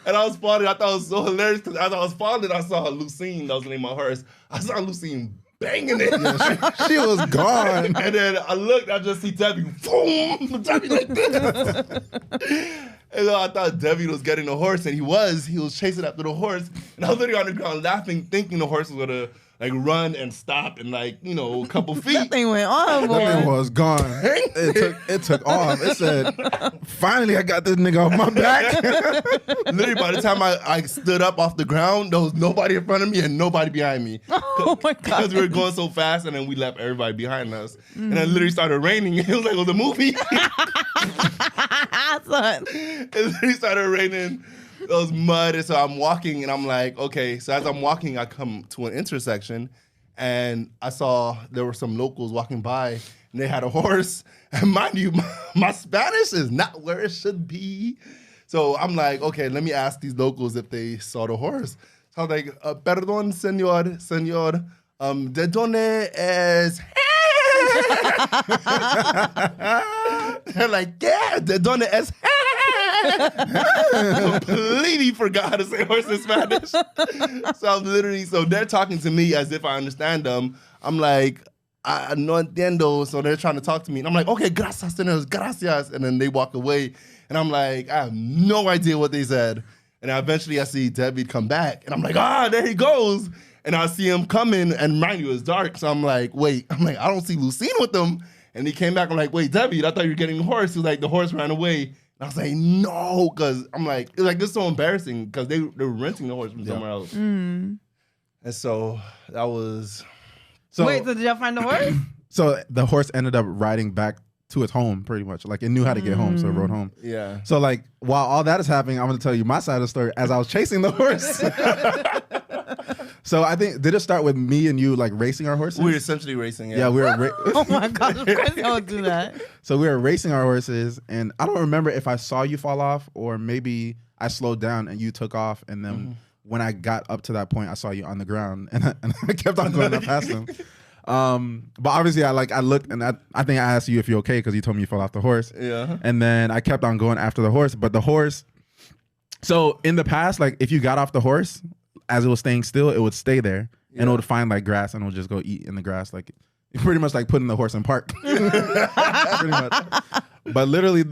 And I was falling. I thought it was so hilarious because as I was falling, I saw Lucine. That was the name of my horse. I saw Lucine banging it. Yeah, she was gone. And then I looked. I just see Debbie. Boom! Debbie like this. And I thought Debbie was getting the horse, and he was chasing after the horse. And I was literally on the ground laughing, thinking the horse was gonna like run and stop in like, you know, a couple feet. That thing went on, boy. That thing was gone. It took off. It said, finally I got this nigga off my back. Literally by the time I stood up off the ground, there was nobody in front of me and nobody behind me. Oh my God. Because we were going so fast, and then we left everybody behind us. And then literally started raining. It was like it was a movie. Son. It literally started raining. It was mud. And so I'm walking, and I'm like, okay. So as I'm walking, I come to an intersection, and I saw there were some locals walking by, and they had a horse. And mind you, my Spanish is not where it should be. So I'm like, okay, let me ask these locals if they saw the horse. So I was like, perdón, señor, ¿de dónde es? They're like, yeah, ¿de dónde es? Completely forgot how to say horse in Spanish. So they're talking to me as if I understand them. I'm like, no entiendo. So they're trying to talk to me. And I'm like, okay, gracias, señores, gracias. And then they walk away. And I'm like, I have no idea what they said. And eventually I see Debbie come back. And I'm like, there he goes. And I see him coming. And mind you, it's dark. So I'm like, wait. I don't see Lucine with them. And he came back. I'm like, wait, Debbie, I thought you were getting the horse. He was like, the horse ran away. And I was like, no. Because I'm like, it's like, this is so embarrassing. Because they were renting the horse from somewhere else. And so that was... Wait, so did y'all find the horse? So the horse ended up riding back to its home, pretty much. Like, it knew how to get home, so it rode home. Yeah. So, like, while all that is happening, I'm going to tell you my side of the story as I was chasing the horse. So I think, did it start with me and you, like, racing our horses? We were essentially racing, Yeah, we were... Oh, my God. Of course y'all would do that. So we were racing our horses, and I don't remember if I saw you fall off or maybe I slowed down and you took off, and then when I got up to that point, I saw you on the ground, and I kept on going up past him. But obviously I looked, and I think I asked you if you're okay because you told me you fell off the horse. Yeah. And then I kept on going after the horse, but the horse, so in the past, like if you got off the horse as it was staying still, it would stay there and it would find like grass and it would just go eat in the grass. Like pretty much like putting the horse in park. Pretty much. But literally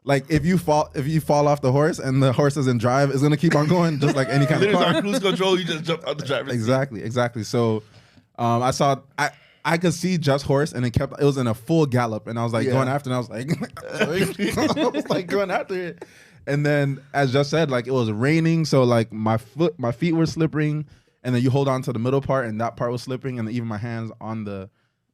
Like if you fall off the horse and the horse doesn't drive, it's gonna keep on going just like any kind of car. On cruise control, you just jump out the driver's seat. Exactly. So I could see Jeff's horse and it was in a full gallop and I was like going after and I was like I was like going after it. And then as Jeff said, like it was raining, so like my feet were slipping, and then you hold on to the middle part and that part was slipping, and even my hands on the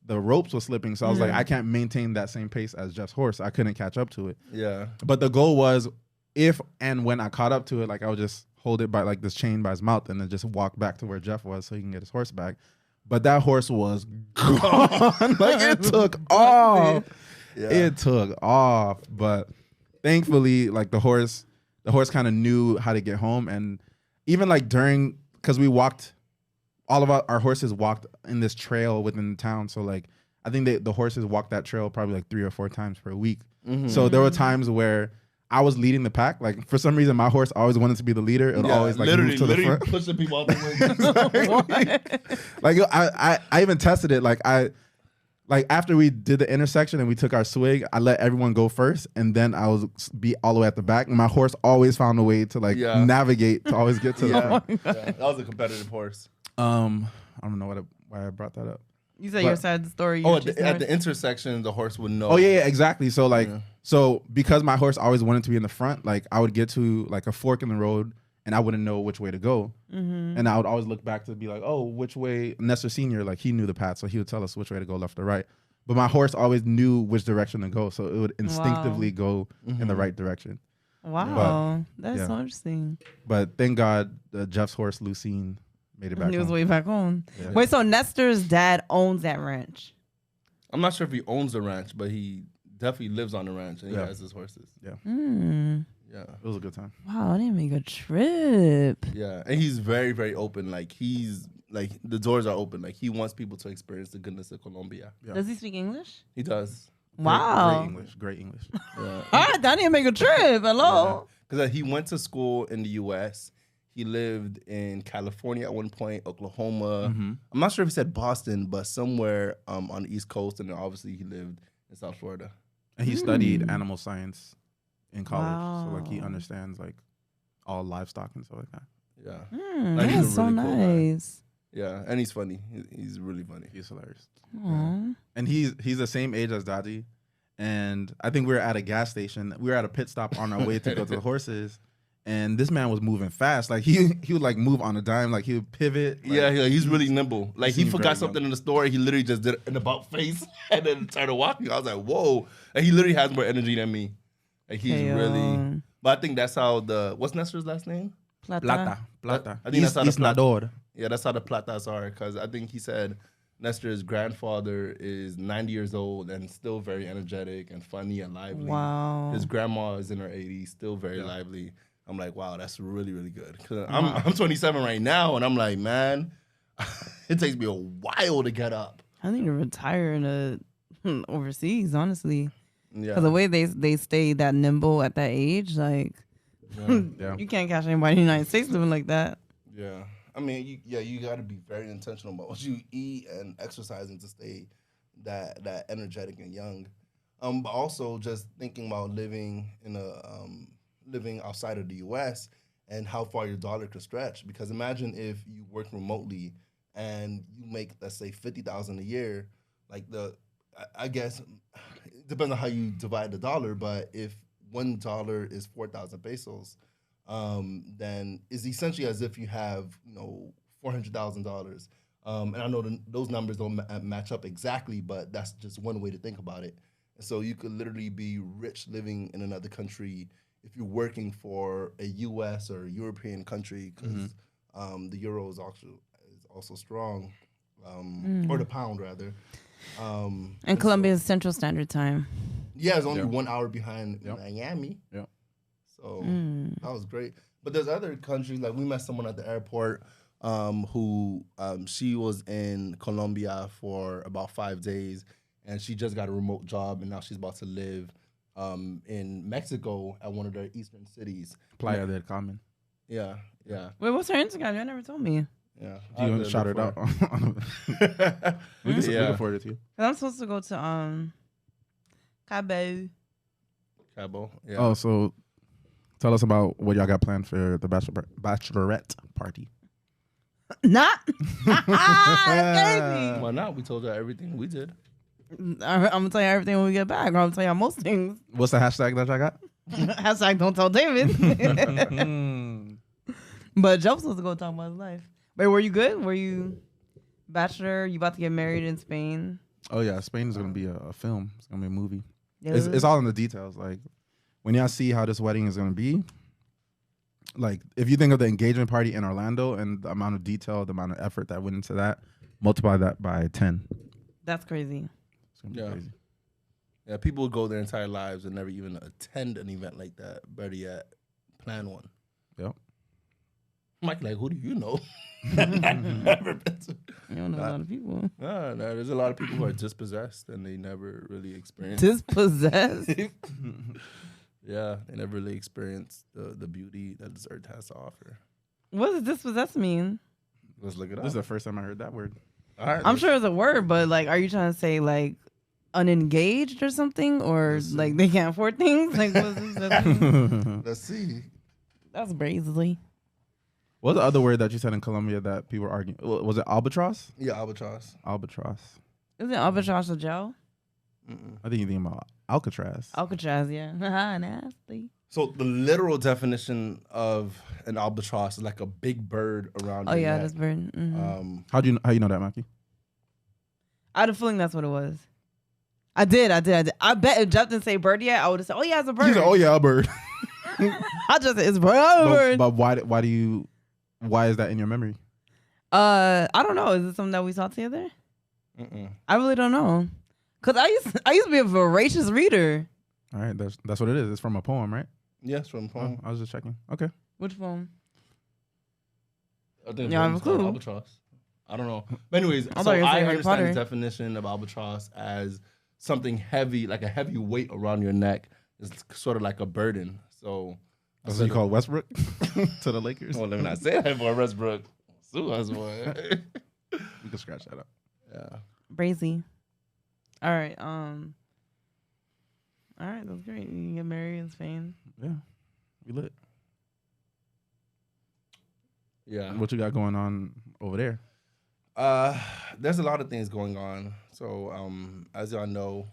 ropes were slipping. So I was like, I can't maintain that same pace as Jeff's horse. I couldn't catch up to it. Yeah. But the goal was if and when I caught up to it, like I would just hold it by like this chain by his mouth and then just walk back to where Jeff was so he can get his horse back. But that horse was gone. Like it took off. Yeah. It took off. But thankfully, like the horse kind of knew how to get home. And even like because we walked, all of our horses walked in this trail within the town. So like, I think the horses walked that trail probably like 3 or 4 times per week. Mm-hmm. So there were times where I was leading the pack. Like for some reason, my horse always wanted to be the leader. It would always like move to the front, pushing people out the way. Like I even tested it. Like after we did the intersection and we took our swig, I let everyone go first, and then I was be all the way at the back. And my horse always found a way to like navigate to always get to the front. Yeah, that was a competitive horse. I don't know why I brought that up. You said your side of the story. At the intersection, the horse would know. Oh yeah, exactly. So like, so because my horse always wanted to be in the front, like I would get to like a fork in the road, and I wouldn't know which way to go, and I would always look back to be like, oh, which way? Nestor Senior, like he knew the path, so he would tell us which way to go, left or right. But my horse always knew which direction to go, so it would instinctively go in the right direction. Wow, that's so interesting. But thank God, Jeff's horse Lucine made it back. He was home. way back home. Yeah. Wait, so Nestor's dad owns that ranch? I'm not sure if he owns the ranch, but he definitely lives on the ranch and he has his horses. Yeah. Yeah. It was a good time. Wow, I didn't make a trip. Yeah. And he's very, very open. Like the doors are open. Like he wants people to experience the goodness of Colombia. Yeah. Does he speak English? He does. Wow. Great English. Yeah. I didn't make a trip. Hello. Because he went to school in the U.S. He lived in California at one point, Oklahoma. I'm not sure if he said Boston, but somewhere on the East Coast. And then obviously he lived in South Florida. And he studied animal science in college. Wow. So like he understands like all livestock and stuff like that. Yeah. Like, that's so nice. Cool yeah. And he's funny. He's really funny. He's hilarious. Yeah. And he's the same age as Daddy. And I think we were at a gas station. We were at a pit stop on our way to go to the horses. And this man was moving fast. Like he would like move on a dime. Like he would pivot. Like, he's really nimble. Like he forgot something in the store. He literally just did an about face and then started walking. I was like, whoa. And he literally has more energy than me. Like he's really. But I think that's how what's Nestor's last name? Plata. I think that's how that's how the Platas are. Because I think he said Nestor's grandfather is 90 years old and still very energetic and funny and lively. Wow. His grandma is in her 80s, still very lively. I'm like, wow, that's really, really good. Cause I'm 27 right now, and I'm like, man, it takes me a while to get up. I need to retire overseas, honestly. Yeah. Because the way they stay that nimble at that age, like, you can't catch anybody in the United States living like that. Yeah. I mean, you got to be very intentional about what you eat and exercising to stay that energetic and young. But also just thinking about living outside of the U.S. and how far your dollar could stretch. Because imagine if you work remotely and you make, let's say, $50,000 a year. Like I guess it depends on how you divide the dollar. But if $1 is 4,000 pesos, then it's essentially as if you have $400,000. And I know those numbers don't match up exactly, but that's just one way to think about it. And so you could literally be rich living in another country if you're working for a U.S. or European country, because the euro is also strong, or the pound rather. And Colombia is Central Standard Time. Yeah, it's only 1 hour behind Miami. Yeah, so that was great. But there's other countries, like we met someone at the airport who she was in Colombia for about 5 days, and she just got a remote job, and now she's about to live in Mexico at one of their eastern cities. Playa del Carmen. Yeah. Wait, what's her Instagram? You never told me. Yeah. Do you want to shout it out? We can forward it to you. I'm supposed to go to Cabo. Cabo. Yeah. Oh, so tell us about what y'all got planned for the bachelorette party. Not. That's crazy. Why not? We told you everything we did. I'm gonna tell you everything when we get back. I'm gonna tell you most things. What's the hashtag that y'all got? Hashtag don't tell David. But Joe was supposed to go talk about his life. Wait, were you good? Were you bachelor? You about to get married in Spain? Oh yeah, Spain is gonna be a film. It's gonna be a movie. Yeah. It's all in the details. Like when y'all see how this wedding is gonna be, like if you think of the engagement party in Orlando and the amount of detail, the amount of effort that went into that, multiply that by 10. That's crazy. It's gonna be crazy. Yeah, people would go their entire lives and never even attend an event like that. Better yet, plan one. Yep. Mike, like, who do you know? Never been to. You don't know a lot of people. No, there's a lot of people who are dispossessed and they never really experienced. Dispossessed. Yeah, they never really experienced the beauty that this earth has to offer. What does dispossessed mean? Let's look it up. This is the first time I heard that word. All right, I'm sure it's a word, but like, are you trying to say like unengaged or something, or like they can't afford things? Like, what's this? Let's see. That's brazenly. What's the other word that you said in Colombia that people were arguing? Was it albatross? Yeah, albatross. Albatross. Isn't albatross a gel? I think you're thinking about Alcatraz. Alcatraz, yeah. Nasty. So the literal definition of an albatross is like a big bird around. Oh your yeah, neck. that's bird. Mm-hmm. How you know that, Maki? I had a feeling that's what it was. I did. I bet if Jeff didn't say bird yet, I would have said, "Oh yeah, it's a bird." You said, "Oh yeah, a bird." I just said it's a bird. But why is that in your memory? I don't know. Is it something that we saw together? I really don't know. Cause I used to be a voracious reader. All right, that's what it is. It's from a poem, right? Yes, from poem. I was just checking. Okay. Which poem? I think Yeah, I have a it's called clue. albatross. I don't know. But anyways, I so thought you were I saying Harry understand the Potter. definition of albatross as something heavy, like a heavy weight around your neck. It's sort of like a burden. So That's what you call Westbrook to the Lakers. well, let me not say that for Westbrook. Sue us, boy. We can scratch that up. Yeah. Brazy. All right. That's great. You can get married in Spain. Yeah, we lit. Yeah. What you got going on over there? There's a lot of things going on. So, as y'all know,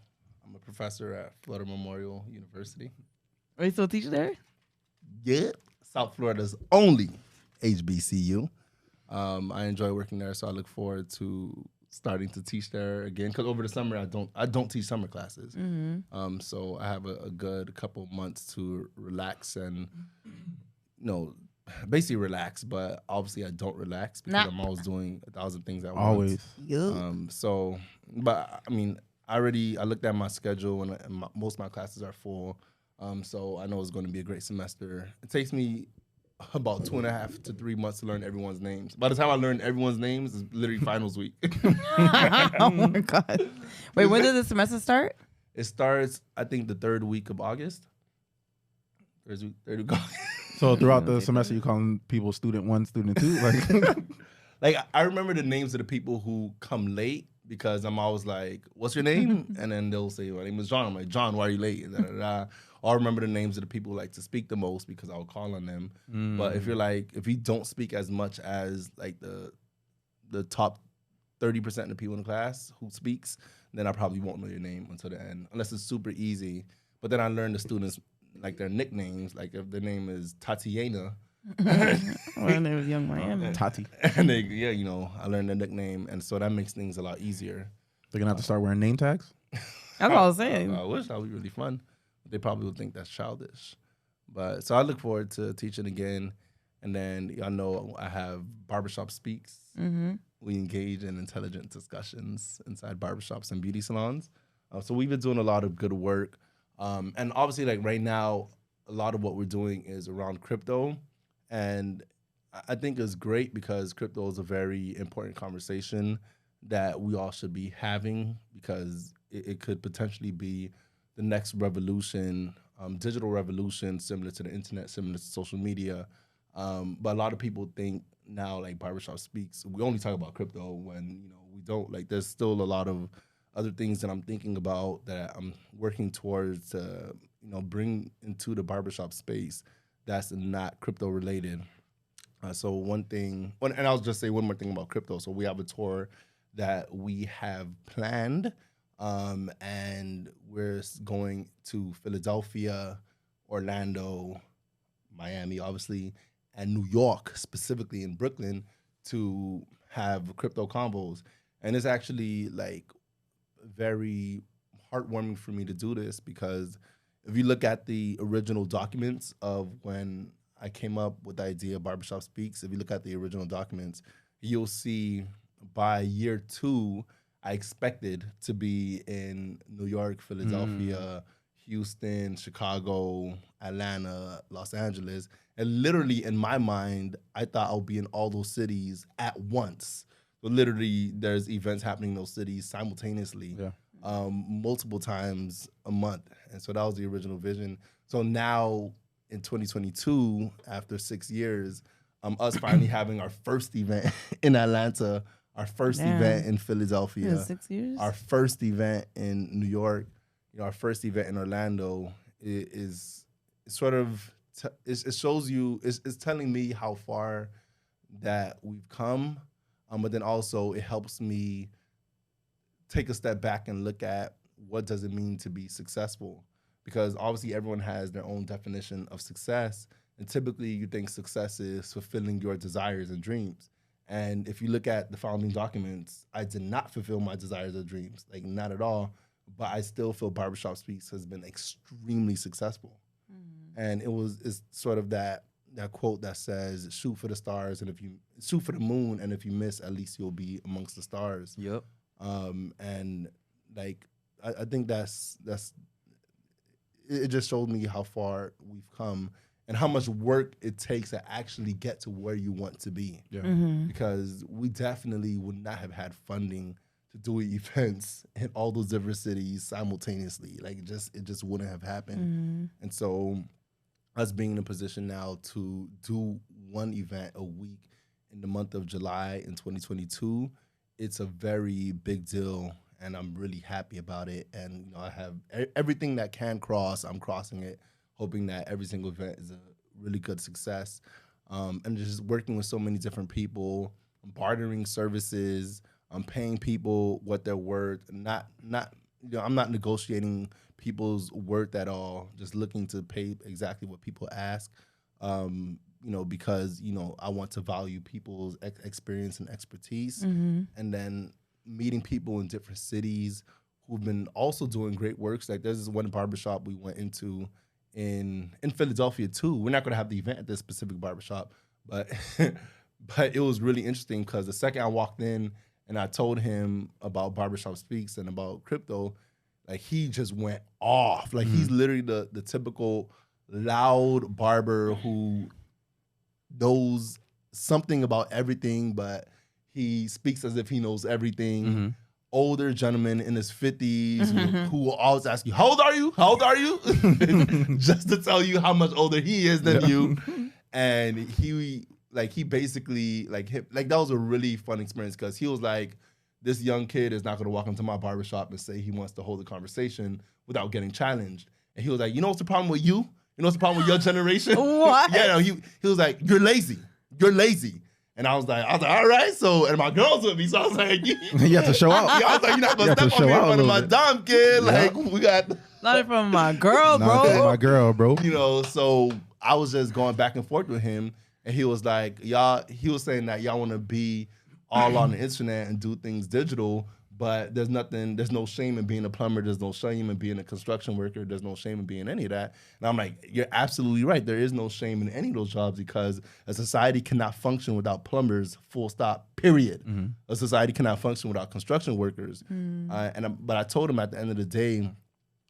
I'm a professor at Florida Memorial University. Are you still teaching there? Yeah. South Florida's only HBCU. I enjoy working there, so I look forward to starting to teach there again. Because over the summer, I don't teach summer classes. Mm-hmm. So I have a good couple months to relax and, basically relax. But obviously, I don't relax because I'm always doing 1,000 things at once. Always. But I mean, I looked at my schedule and most of my classes are full. So I know it's going to be a great semester. It takes me about 2.5 to 3 months to learn everyone's names. By the time I learn everyone's names, it's literally finals week. Oh my god! Wait, when does the semester start? It starts, I think, the third week of August. Third week of August. So throughout the semester, you calling people student 1, student 2? Like I remember the names of the people who come late because I'm always like, "What's your name?" And then they'll say, "My name is John." I'm like, "John, why are you late?" And da, da, da. I'll remember the names of the people who like to speak the most because I'll call on them. But if you don't speak as much as like the top 30% of the people in the class who speaks, then I probably won't know your name until the end, unless it's super easy. But then I learn the students like their nicknames. Like if their name is Tatiana, Her name was Young Miami. Tati. and I learned their nickname, and so that makes things a lot easier. They're gonna have to start wearing name tags. That's all I was saying. I wish that would be really fun. They probably would think that's childish. But so I look forward to teaching again. And then y'all know I have Barbershop Speaks. Mm-hmm. We engage in intelligent discussions inside barbershops and beauty salons. So we've been doing a lot of good work. And obviously, like right now, a lot of what we're doing is around crypto. And I think it's great because crypto is a very important conversation that we all should be having because it could potentially be the next revolution, digital revolution, similar to the internet, similar to social media. But a lot of people think now, like Barbershop Speaks, we only talk about crypto when we don't. Like, there's still a lot of other things that I'm thinking about that I'm working towards to bring into the barbershop space that's not crypto related. So one thing, and I'll just say one more thing about crypto. So we have a tour that we have planned, and we're going to Philadelphia, Orlando, Miami, obviously, and New York, specifically in Brooklyn, to have crypto combos. And it's actually like very heartwarming for me to do this, because if you look at the original documents of when I came up with the idea of Barbershop Speaks, if you look at the original documents, you'll see by year 2, I expected to be in New York, Philadelphia, Houston, Chicago, Atlanta, Los Angeles. And literally in my mind, I thought I'll be in all those cities at once. So literally there's events happening in those cities simultaneously, multiple times a month. And so that was the original vision. So now in 2022, after 6 years, us finally having our first event in Atlanta, our first event in Philadelphia, 6 years, our first event in New York, our first event in Orlando is sort of, it shows you, it's telling me how far that we've come, but then also it helps me take a step back and look at what does it mean to be successful. Because obviously everyone has their own definition of success, and typically you think success is fulfilling your desires and dreams. And if you look at the founding documents, I did not fulfill my desires or dreams, like not at all. But I still feel Barbershop Speaks has been extremely successful. And it's sort of that quote that says, shoot for the stars, and if you shoot for the moon, and if you miss, at least you'll be amongst the stars. Yep. And like, I think that's it just showed me how far we've come and how much work it takes to actually get to where you want to be. Yeah. Because we definitely would not have had funding to do events in all those different cities simultaneously. Like it just wouldn't have happened. And so us being in a position now to do one event a week in the month of July in 2022, it's a very big deal. And I'm really happy about it. And I have everything that can cross, I'm crossing it, hoping that every single event is a really good success. And just working with so many different people, bartering services, paying people what they're worth. I'm not negotiating people's worth at all. Just looking to pay exactly what people ask. Because I want to value people's experience and expertise, and then meeting people in different cities who've been also doing great works. Like there's this one barbershop we went into in Philadelphia too. We're not going to have the event at this specific barbershop, but but it was really interesting because the second I walked in and I told him about Barbershop Speaks and about crypto, like he just went off. Like he's literally the typical loud barber who knows something about everything, but he speaks as if he knows everything. Older gentleman in his 50s who will always ask you, how old are you? How old are you? Just to tell you how much older he is than you. And he basically, that was a really fun experience because he was like, this young kid is not going to walk into my barbershop and say he wants to hold a conversation without getting challenged. And he was like, you know what's the problem with you? You know what's the problem with your generation? What? Yeah, no, he was like, you're lazy. You're lazy. And I was like, all right. So, and my girl's with me, so I was like, You have to show out. I was like, you're not gonna You have to step on me show in out a front of my little bit. dumb kid. Like, we got, Not it from my girl, Nah, this is bro. my girl, bro. so I was just going back and forth with him, and he was like, he was saying that y'all want to be all on the internet and do things digital, but there's no shame in being a plumber, there's no shame in being a construction worker, there's no shame in being any of that. And I'm like, you're absolutely right. There is no shame in any of those jobs because a society cannot function without plumbers, full stop, period. A society cannot function without construction workers. But I told him at the end of the day,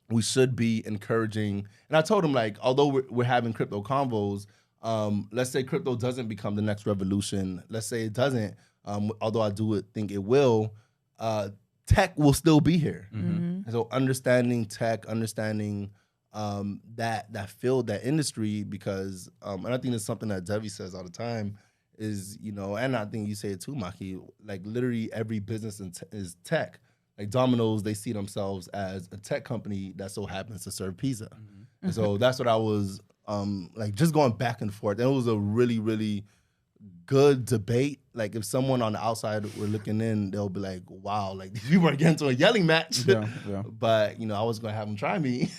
we should be encouraging, and I told him, like, although we're having crypto convos, let's say crypto doesn't become the next revolution. Let's say it doesn't, although I do think it will. Tech will still be here. And so understanding tech, understanding that field, that industry, because and I think it's something that Devi says all the time is, and I think you say it too, Maki, like literally every business is tech. Like Domino's, they see themselves as a tech company that so happens to serve pizza. And so that's what I was like, just going back and forth. And it was a really, really good debate. Like if someone on the outside were looking in, they'll be like, wow, like these people are getting into a yelling match. Yeah. But, I was going to have him try me.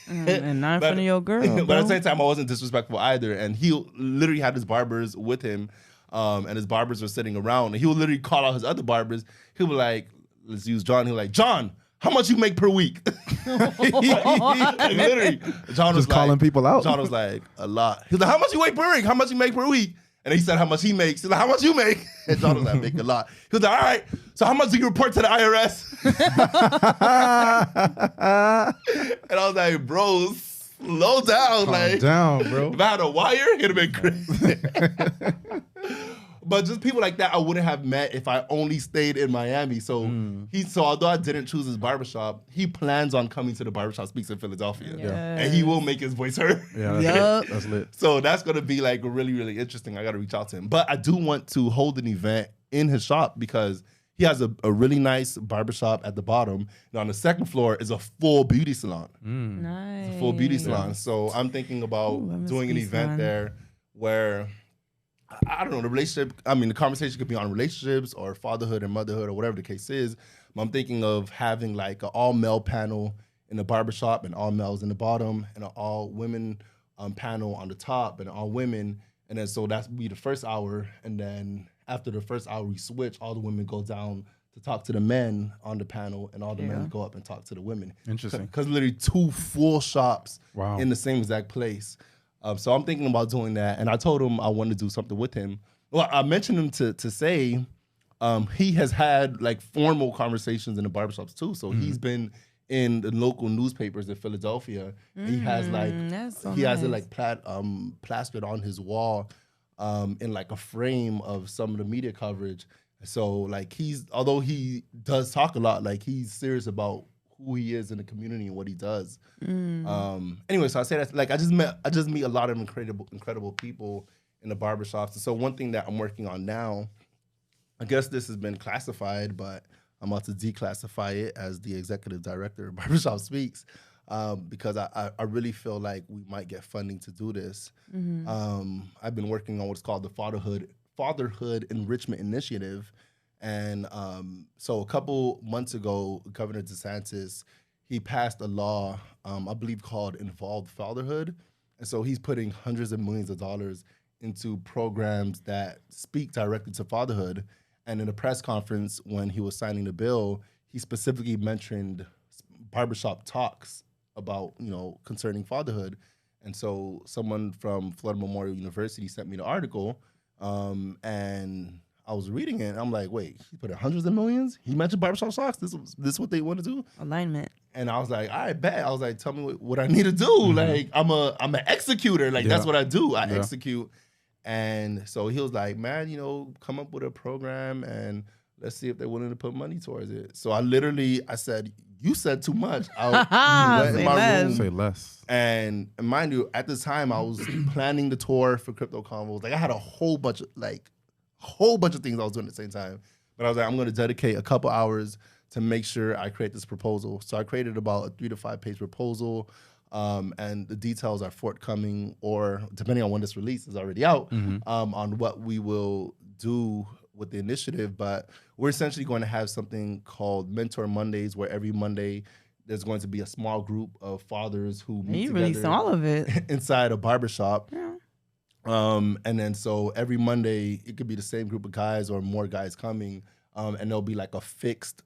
And not in front of your girl. But at the same time, I wasn't disrespectful either. And he literally had his barbers with him, and his barbers were sitting around. And he would literally call out his other barbers. He would like, let's use John. He was like, John, how much you make per week? Literally, John was just calling people out. John was like, a lot. He was like, how much you make per week? How much you make per week? And he said how much he makes. He's like, how much you make? And John was like, I make a lot. He was like, all right, so how much do you report to the IRS? And I was like, bro, slow down. Calm down, bro. If I had a wire, it'd have been crazy. But just people like that I wouldn't have met if I only stayed in Miami. So so although I didn't choose his barbershop, he plans on coming to the Barbershop Speaks in Philadelphia. Yes. And he will make his voice heard. Yeah, that's lit. So that's gonna be like really, really interesting. I gotta reach out to him. But I do want to hold an event in his shop because he has a really nice barbershop at the bottom. And on the second floor is a full beauty salon. Nice. It's a full beauty salon. So I'm thinking about doing an event there where I don't know, the conversation could be on relationships or fatherhood and motherhood or whatever the case is. But I'm thinking of having like an all-male panel in the barbershop and all males in the bottom and an all-women panel on the top and all women. And then so that's be the first hour. And then after the first hour, we switch. All the women go down to talk to the men on the panel and all the men go up and talk to the women. Interesting. Because literally 2 full shops Wow. in the same exact place. So I'm thinking about doing that, and I told him I wanted to do something with him. Well, I mentioned him to say he has had like formal conversations in the barbershops too. So he's been in the local newspapers in Philadelphia. He has like has it like plastered on his wall in like a frame of some of the media coverage. So like although he does talk a lot, like he's serious about who he is in the community and what he does. Anyway, so I say that like I just meet a lot of incredible people in the barbershops. And so one thing that I'm working on now, I guess this has been classified, but I'm about to declassify it as the executive director of Barbershop Speaks, because I really feel like we might get funding to do this. I've been working on what's called the Fatherhood Enrichment Initiative. And so a couple months ago, Governor DeSantis, he passed a law, I believe called Involved Fatherhood. And so he's putting hundreds of millions of dollars into programs that speak directly to fatherhood. And in a press conference when he was signing the bill, he specifically mentioned barbershop talks about, concerning fatherhood. And so someone from Florida Memorial University sent me the article, and I was reading it, and I'm like, wait, he put in hundreds of millions? He mentioned barbershop stocks? This is what they want to do? Alignment. And I was like, all right, bet. I was like, tell me what I need to do. Like, I'm an executor. Like, that's what I do. I execute. And so he was like, man, come up with a program, and let's see if they're willing to put money towards it. So I said, you said too much. I'll in my room. Say less. And mind you, at the time, I was planning the tour for Crypto Convos. Like, I had a whole bunch of things I was doing at the same time. But I was like, I'm going to dedicate a couple hours to make sure I create this proposal. So I created about a 3 to 5 page proposal, and the details are forthcoming, or depending on when this release is already out, on what we will do with the initiative. But we're essentially going to have something called Mentor Mondays, where every Monday there's going to be a small group of fathers who meet together released all of it inside a barbershop. Yeah. And then so every Monday it could be the same group of guys or more guys coming, and there'll be like a fixed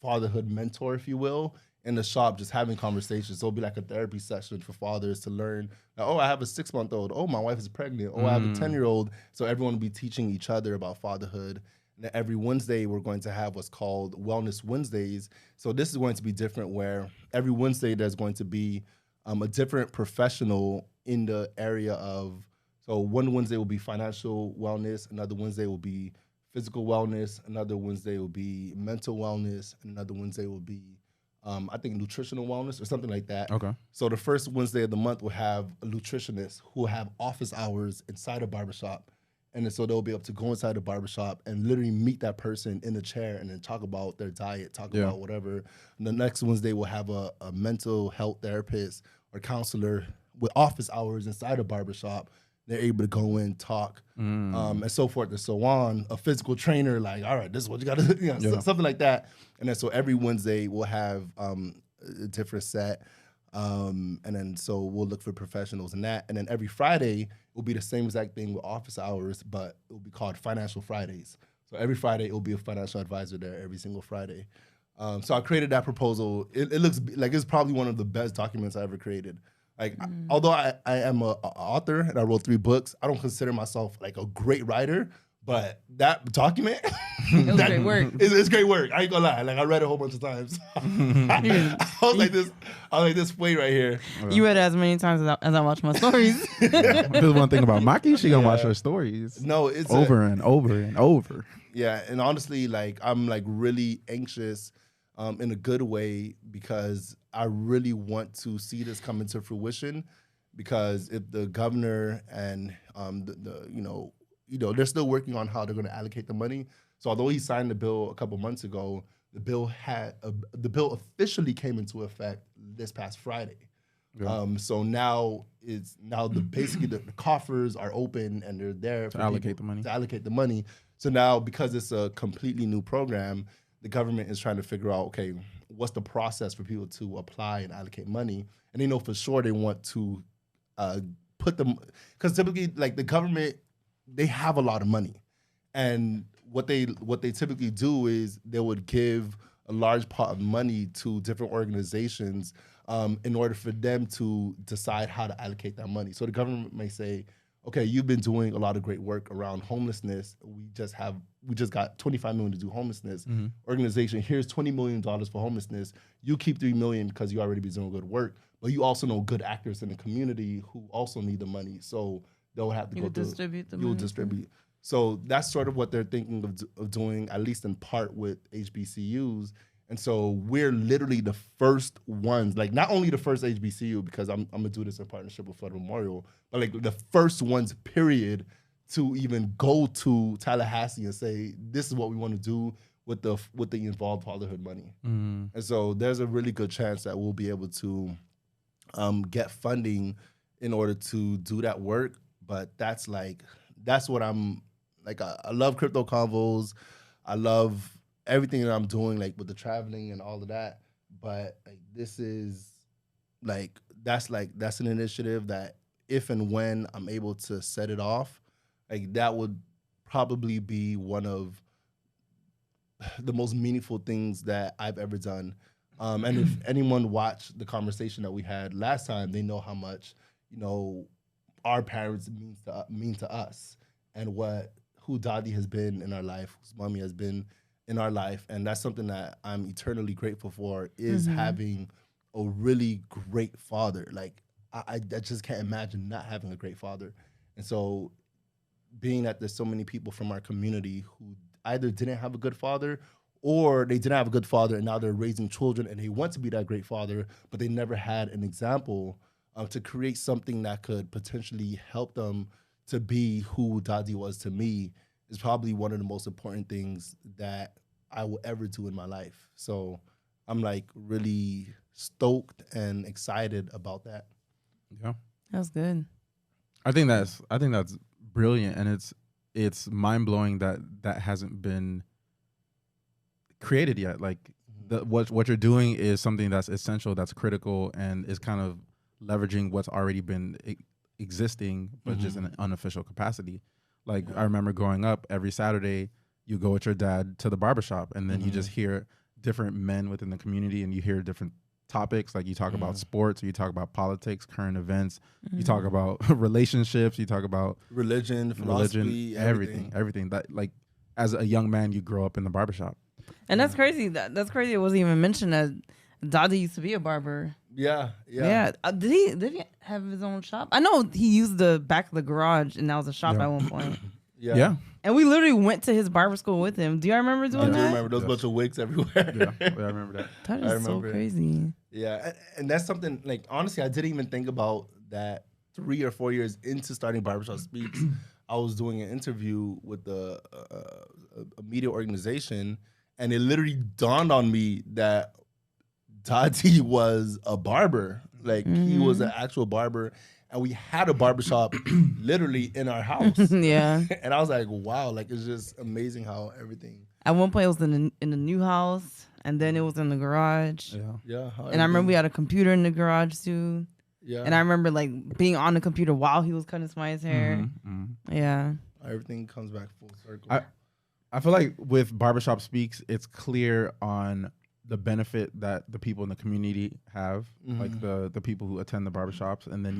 fatherhood mentor, if you will, in the shop, just having conversations. So it'll be like a therapy session for fathers to learn, like, oh, I have a 6-month-old. Oh, my wife is pregnant. Oh, I have a 10-year-old. So everyone will be teaching each other about fatherhood. And then every Wednesday, we're going to have what's called Wellness Wednesdays. So this is going to be different, where every Wednesday there's going to be a different professional in the area of, so one Wednesday will be financial wellness, another Wednesday will be physical wellness, another Wednesday will be mental wellness, and another Wednesday will be, I think, nutritional wellness or something like that. Okay. So the first Wednesday of the month will have a nutritionist who will have office hours inside a barbershop. And then so they'll be able to go inside the barbershop and literally meet that person in the chair and then talk about their diet, talk about whatever. And the next Wednesday we'll have a mental health therapist, or or counselor with office hours inside a barbershop. They're able to go in, talk, and so forth and so on. A physical trainer, like, all right, this is what you got to do, something like that. And then so every Wednesday we'll have a different set. And then so we'll look for professionals in that. And then every Friday it will be the same exact thing with office hours, but it will be called Financial Fridays. So every Friday it will be a financial advisor there every single Friday. So I created that proposal. It looks like it's probably one of the best documents I ever created. Like, although I am an author and I wrote 3 books, I don't consider myself like a great writer. But that document, it was great work. It's great work. I ain't gonna lie. Like, I read it a whole bunch of times. I was like this way right here. You read it as many times as I watch my stories. There's one thing about Maki, she gonna watch her stories. No, it's over and over and over. Yeah, and honestly, like, I'm like really anxious in a good way, because I really want to see this come into fruition. Because if the governor and they're still working on how they're going to allocate the money. So although he signed the bill a couple months ago, the bill officially came into effect this past Friday. Yeah. So now basically the coffers are open and they're there to allocate the money. So now, because it's a completely new program, the government is trying to figure out, okay, what's the process for people to apply and allocate money? And they know for sure they want to put them, because typically, like, the government, they have a lot of money, and what they typically do is they would give a large part of money to different organizations in order for them to decide how to allocate that money. So the government may say, okay, you've been doing a lot of great work around homelessness. We just got $25 million to do homelessness. Mm-hmm. Organization, here's $20 million for homelessness. You keep $3 million because you already be doing good work, but you also know good actors in the community who also need the money. So they'll have to go through. You'll distribute. So that's sort of what they're thinking of doing, at least in part with HBCUs. And so we're literally the first ones, like, not only the first HBCU, because I'm gonna do this in partnership with Federal Memorial, but like the first ones, period, to even go to Tallahassee and say, this is what we want to do with the involved fatherhood money. Mm. And so there's a really good chance that we'll be able to get funding in order to do that work. But that's what I'm like. I love crypto convos. I love everything that I'm doing, like with the traveling and all of that. But like, this is that's an initiative that if and when I'm able to set it off, like, that would probably be one of the most meaningful things that I've ever done. And if anyone watched the conversation that we had last time, they know how much, our parents mean to us, and who Daddy has been in our life, whose mommy has been in our life. And that's something that I'm eternally grateful for, is having a really great father. Like, I just can't imagine not having a great father. And so being that there's so many people from our community who either didn't have a good father, or they didn't have a good father and now they're raising children and they want to be that great father, but they never had an example, to create something that could potentially help them to be who Daddy was to me, is probably one of the most important things that I will ever do in my life. So I'm like really stoked and excited about that. Yeah, that's good. I think that's brilliant, and it's mind blowing that hasn't been created yet. Like, what you're doing is something that's essential, that's critical, and is kind of leveraging what's already been existing, but just in an unofficial capacity. Like, I remember growing up, every Saturday you go with your dad to the barbershop, and then you just hear different men within the community, and you hear different topics. Like, you talk about sports, or you talk about politics, current events, you talk about relationships, you talk about religion, philosophy, everything. That, like, as a young man, you grow up in the barbershop. And that's crazy. That's crazy. It wasn't even mentioned that Daddy used to be a barber. Yeah. Did he have his own shop? I know he used the back of the garage, and that was a shop at one point. Yeah. And we literally went to his barber school with him. Do you remember doing that? I remember those bunch of wigs everywhere. I remember that. That is so crazy. Yeah, and that's something, like, honestly, I didn't even think about that 3 or 4 years into starting Barbershop Speaks. I was doing an interview with a media organization, and it literally dawned on me that Daddy was a barber. Like he was an actual barber, and we had a barbershop literally in our house. Yeah. And I was like, wow, like it's just amazing how everything. At one point, it was in the new house, and then it was in the garage. Yeah. Yeah. And I remember we had a computer in the garage too. Yeah. And I remember like being on the computer while he was cutting somebody's hair. Yeah. Everything comes back full circle. I feel like with Barbershop Speaks, it's clear on the benefit that the people in the community have, like the people who attend the barbershops, and then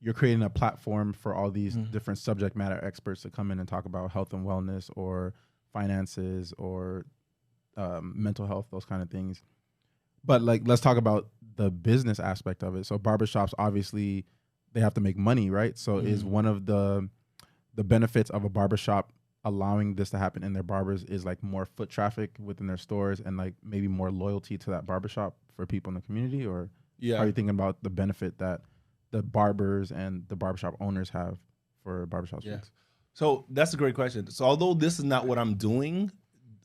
you're creating a platform for all these different subject matter experts to come in and talk about health and wellness or finances or mental health, those kind of things. But like, let's talk about the business aspect of it. So barbershops, obviously, they have to make money, right? So is one of the benefits of a barbershop allowing this to happen in their barbers is like more foot traffic within their stores and like maybe more loyalty to that barbershop for people in the community? Or how are you thinking about the benefit that the barbers and the barbershop owners have for Barbershop Speaks? So that's a great question. So although this is not what I'm doing,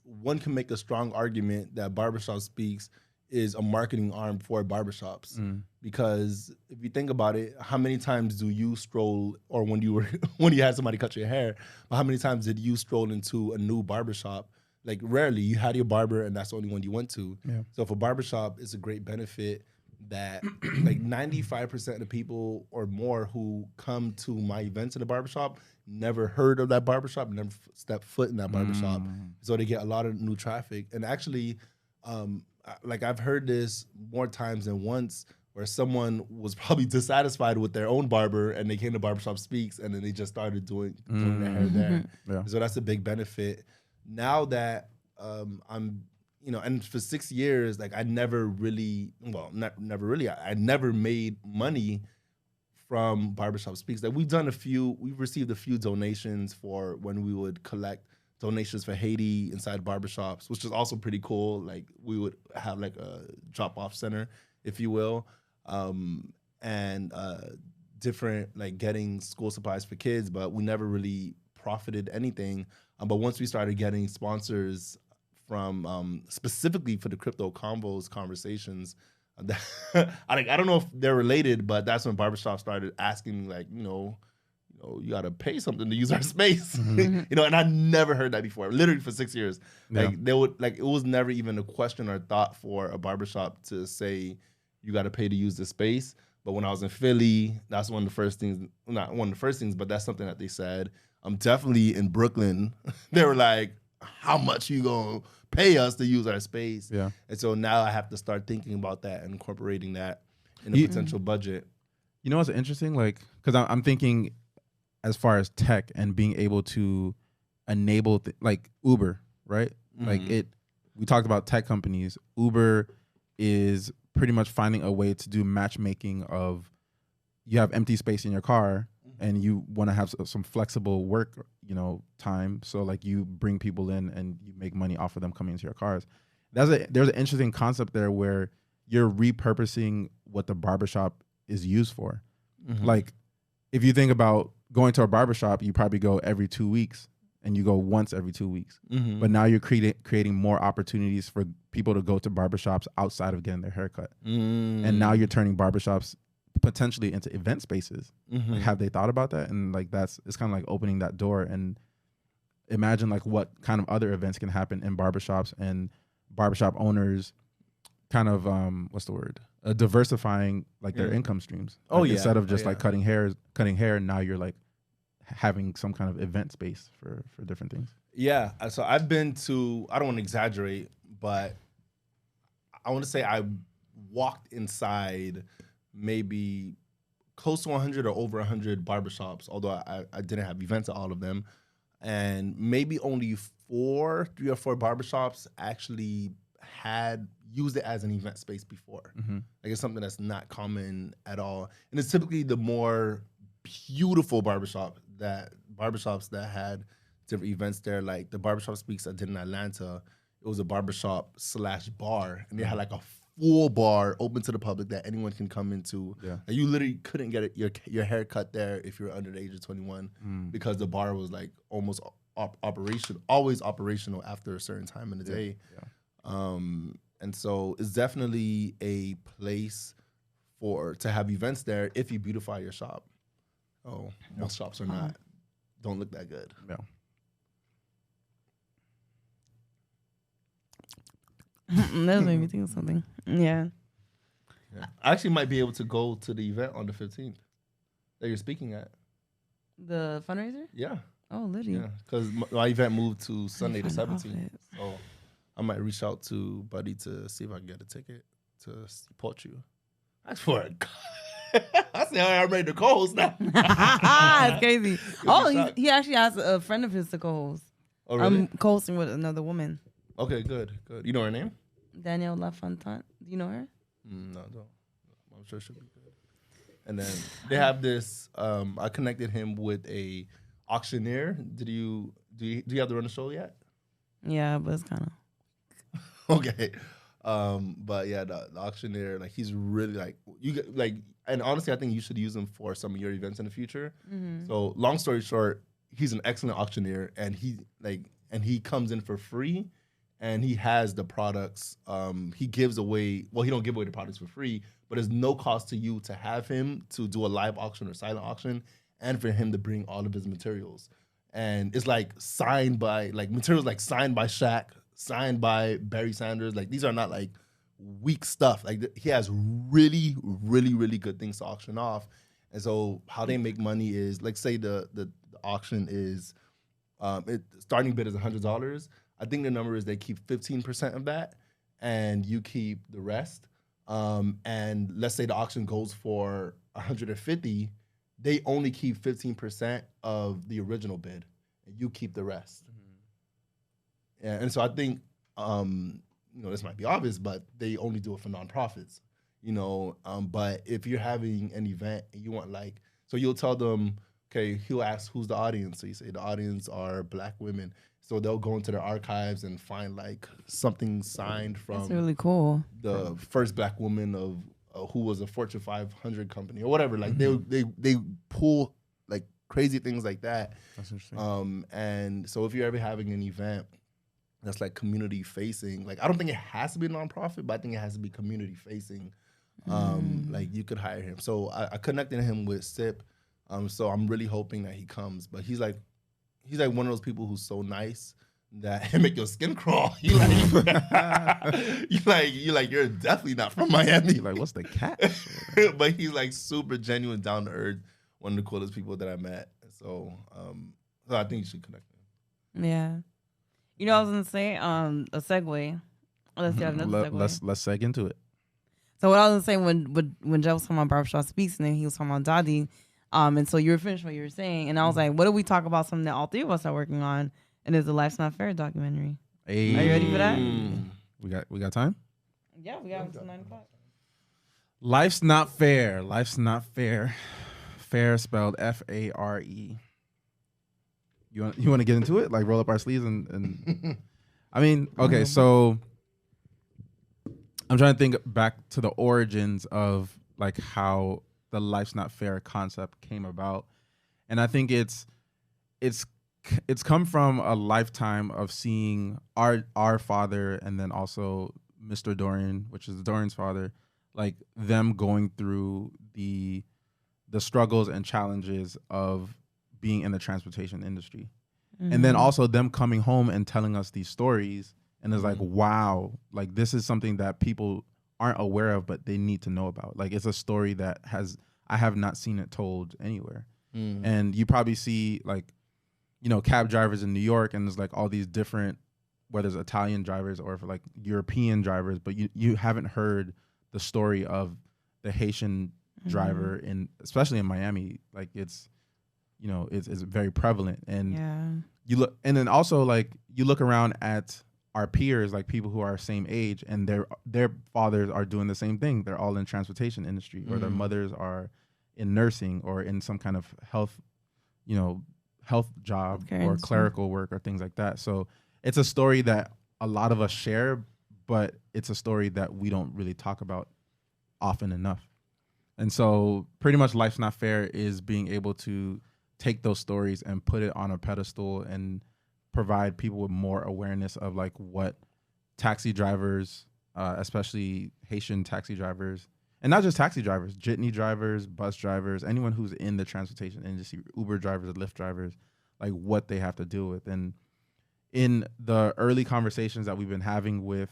one can make a strong argument that Barbershop Speaks is a marketing arm for barbershops. Because if you think about it, how many times do you stroll, or when you had somebody cut your hair, but how many times did you stroll into a new barbershop? Like rarely. You had your barber and that's the only one you went to. Yeah. So for barbershop, it's a great benefit that like 95% of the people or more who come to my events in the barbershop never heard of that barbershop, never stepped foot in that barbershop. So they get a lot of new traffic. And actually, like I've heard this more times than once, where someone was probably dissatisfied with their own barber and they came to Barbershop Speaks and then they just started doing their hair there. Yeah. So that's a big benefit. Now that I'm, and for 6 years, like I never really, I never made money from Barbershop Speaks. Like we've received a few donations for when we would collect donations for Haiti inside barbershops, which is also pretty cool. Like we would have like a drop-off center, if you will, and different like getting school supplies for kids, but we never really profited anything. But once we started getting sponsors from specifically for the crypto convos conversations, I don't know if they're related, but that's when barbershops started asking like, you got to pay something to use our space, and I never heard that before, literally for 6 years. Like it was never even a question or thought for a barbershop to say, you got to pay to use the space. But when I was in Philly, that's one of the first things, not one of the first things, but that's something that they said. Definitely in Brooklyn, they were like, how much you going to pay us to use our space? Yeah. And so now I have to start thinking about that and incorporating that in a potential budget. You know what's interesting? Like, because I'm thinking as far as tech and being able to enable, like Uber, right? Like we talked about tech companies. Uber is pretty much finding a way to do matchmaking of, you have empty space in your car and you want to have some flexible work, time. So like you bring people in and you make money off of them coming into your cars. There's an interesting concept there where you're repurposing what the barbershop is used for. Like if you think about going to a barbershop, you probably go every 2 weeks and you go once every 2 weeks. But now you're creating more opportunities for people to go to barbershops outside of getting their haircut. And now you're turning barbershops potentially into event spaces. Like, have they thought about that? And like it's kind of like opening that door, and imagine like what kind of other events can happen in barbershops and barbershop owners kind of diversifying like their income streams. Like, instead of just like cutting hair, now you're like having some kind of event space for different things. Yeah. So I've been to, I don't want to exaggerate, but I want to say I walked inside maybe close to 100 or over 100 barbershops, although I didn't have events at all of them. And maybe only 3 or 4 barbershops actually had used it as an event space before. Like it's something that's not common at all. And it's typically the more beautiful barbershops that had different events there. Like the Barbershop Speaks I did in Atlanta, it was a barbershop / bar, and they had like a full bar open to the public that anyone can come into. Yeah. And you literally couldn't get your hair cut there if you were under the age of 21 because the bar was like almost always operational after a certain time in the day. And so it's definitely a place to have events there if you beautify your shop. Oh, most shops are not, don't look that good. No. That made me think of something. Yeah. I actually might be able to go to the event on the 15th that you're speaking at. The fundraiser? Yeah. Oh, literally. Yeah, because my event moved to Sunday the find the 17th. outfits. So I might reach out to Buddy to see if I can get a ticket to support you. I swear to God. I say I'm ready to co-host now. It's crazy. Oh, shocked. he actually asked a friend of his to co-host. Oh, really? I'm co-hosting with another woman, Okay, good. You know her name? Danielle LaFontaine. Do you know her? No, don't. I'm sure she'll be good. And then they have this. I connected him with a auctioneer. Do you have to run the show yet? Yeah, but it's kind of. Okay. But yeah, the auctioneer, like he's really like and honestly, I think you should use him for some of your events in the future. Mm-hmm. So long story short, he's an excellent auctioneer, and he comes in for free, and he has the products. He gives away. Well, he don't give away the products for free, but there's no cost to you to have him to do a live auction or silent auction, and for him to bring all of his materials. And it's like signed by materials like signed by Shaq, signed by Barry Sanders. Like these are not like weak stuff. Like he has really, really, really good things to auction off. And so how they make money is, like, say the auction is starting bid is $100. I think the number is they keep 15% of that, and you keep the rest. And let's say the auction goes for 150, they only keep 15% of the original bid, and you keep the rest. Mm-hmm. Yeah, and so I think, this might be obvious, but they only do it for nonprofits, but if you're having an event and you want so you'll tell them, okay, he'll ask who's the audience. So you say the audience are Black women. So they'll go into their archives and find something signed from That's really cool. the first Black woman of who was a Fortune 500 company or whatever. Like they pull crazy things like that. That's interesting. And so if you're ever having an event that's community facing, I don't think it has to be a nonprofit, but I think it has to be community facing. You could hire him. So I connected him with Sip. So I'm really hoping that he comes. But he's like one of those people who's so nice that it make your skin crawl. You're definitely not from Miami. Like, what's the catch? But he's super genuine, down to earth, one of the coolest people that I met. So I think you should connect him. Yeah. I was gonna say, a segue. Let's get another segue. Let's seg into it. So what I was gonna say when Jeff was talking about Barbershop Speaks, and then he was talking about Dadi, and so you were finished what you were saying, and I was like, what if we talk about something that all three of us are working on, and it's the Life's Not Fair documentary. Hey. Are you ready for that? We got time? Yeah, we got until 9 o'clock. Life's not fair. Life's not fair. Fair spelled Fare. You want to get into it? Roll up our sleeves and I mean, okay, so I'm trying to think back to the origins of how the Life's Not Fair concept came about. And I think it's come from a lifetime of seeing our father, and then also Mr. Dorian, which is Dorian's father, them going through the struggles and challenges of being in the transportation industry. Mm-hmm. And then also them coming home and telling us these stories, and it's wow, this is something that people aren't aware of, but they need to know about. It's a story that I have not seen it told anywhere. Mm-hmm. And you probably see cab drivers in New York, and there's all these different, whether it's Italian drivers or for European drivers, but you haven't heard the story of the Haitian driver especially in Miami. It's very prevalent. And you look, and then also you look around at our peers, people who are our same age, and their fathers are doing the same thing. They're all in transportation industry, or their mothers are in nursing or in some kind of health job or clerical work or things like that. So it's a story that a lot of us share, but it's a story that we don't really talk about often enough. And so pretty much Life's Not Fair is being able to take those stories and put it on a pedestal and provide people with more awareness of what taxi drivers, especially Haitian taxi drivers, And not just taxi drivers, jitney drivers, bus drivers, anyone who's in the transportation industry, Uber drivers, Lyft drivers, like what they have to deal with. And in the early conversations that we've been having with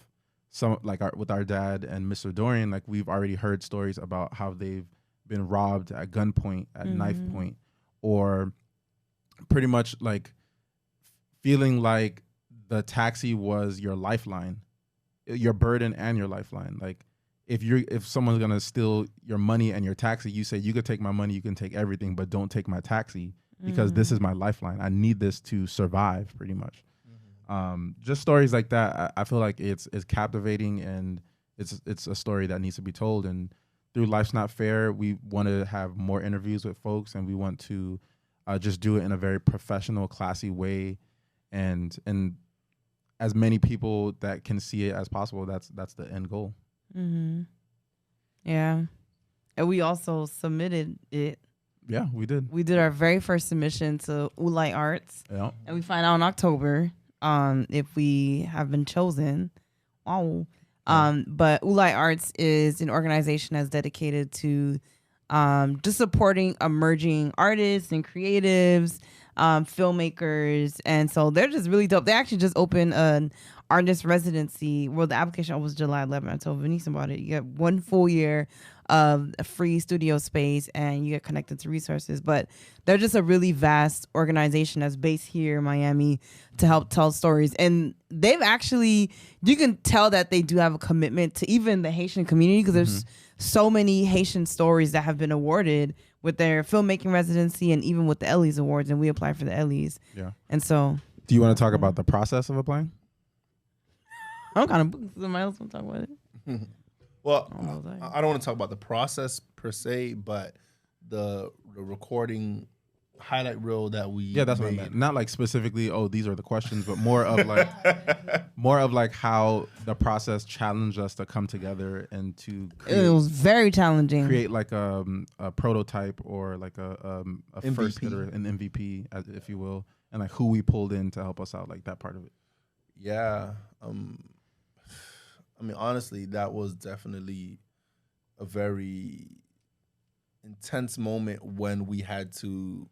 with our dad and Mr. Dorian, like we've already heard stories about how they've been robbed at gunpoint, at knife point, or pretty much like feeling like the taxi was your lifeline, your burden and your lifeline. Like if someone's gonna steal your money and your taxi, you say, you could take my money, you can take everything, but don't take my taxi because this is my lifeline. I need this to survive, pretty much. Just stories like that, I feel like it's captivating, and it's a story that needs to be told. And through Life's Not Fair, we want to have more interviews with folks, and we want to just do it in a very professional, classy way, and as many people that can see it as possible. That's the end goal. Yeah, and we also submitted it. Yeah, we did. We did our very first submission to Ulai Arts, Yeah, and we find out in October if we have been chosen. Wow. But Ulai Arts is an organization that's dedicated to just supporting emerging artists and creatives, filmmakers. And so they're just really dope. They actually just opened an artist residency. Well, the application was July 11th. I told Venice about it. You get 1 full year of a free studio space, and you get connected to resources. But they're just a really vast organization that's based here in Miami to help tell stories. And they've actually, you can tell that they do have a commitment to even the Haitian community, because there's so many Haitian stories that have been awarded with their filmmaking residency and even with the Ellie's Awards, and we applied for the Ellie's. Yeah. And so, do you want to talk about the process of applying? I'm kind of somebody else want to talk about it. Well, I don't want to talk about the process per se, but the recording highlight reel that we that's what I meant. Not like specifically, these are the questions, but more of like how the process challenged us to come together and to create, it was very challenging. Create like a prototype or like a MVP. first hitter, an MVP, if you will, and like who we pulled in to help us out, like that part of it. Yeah. I mean, honestly, that was definitely a very intense moment when we had to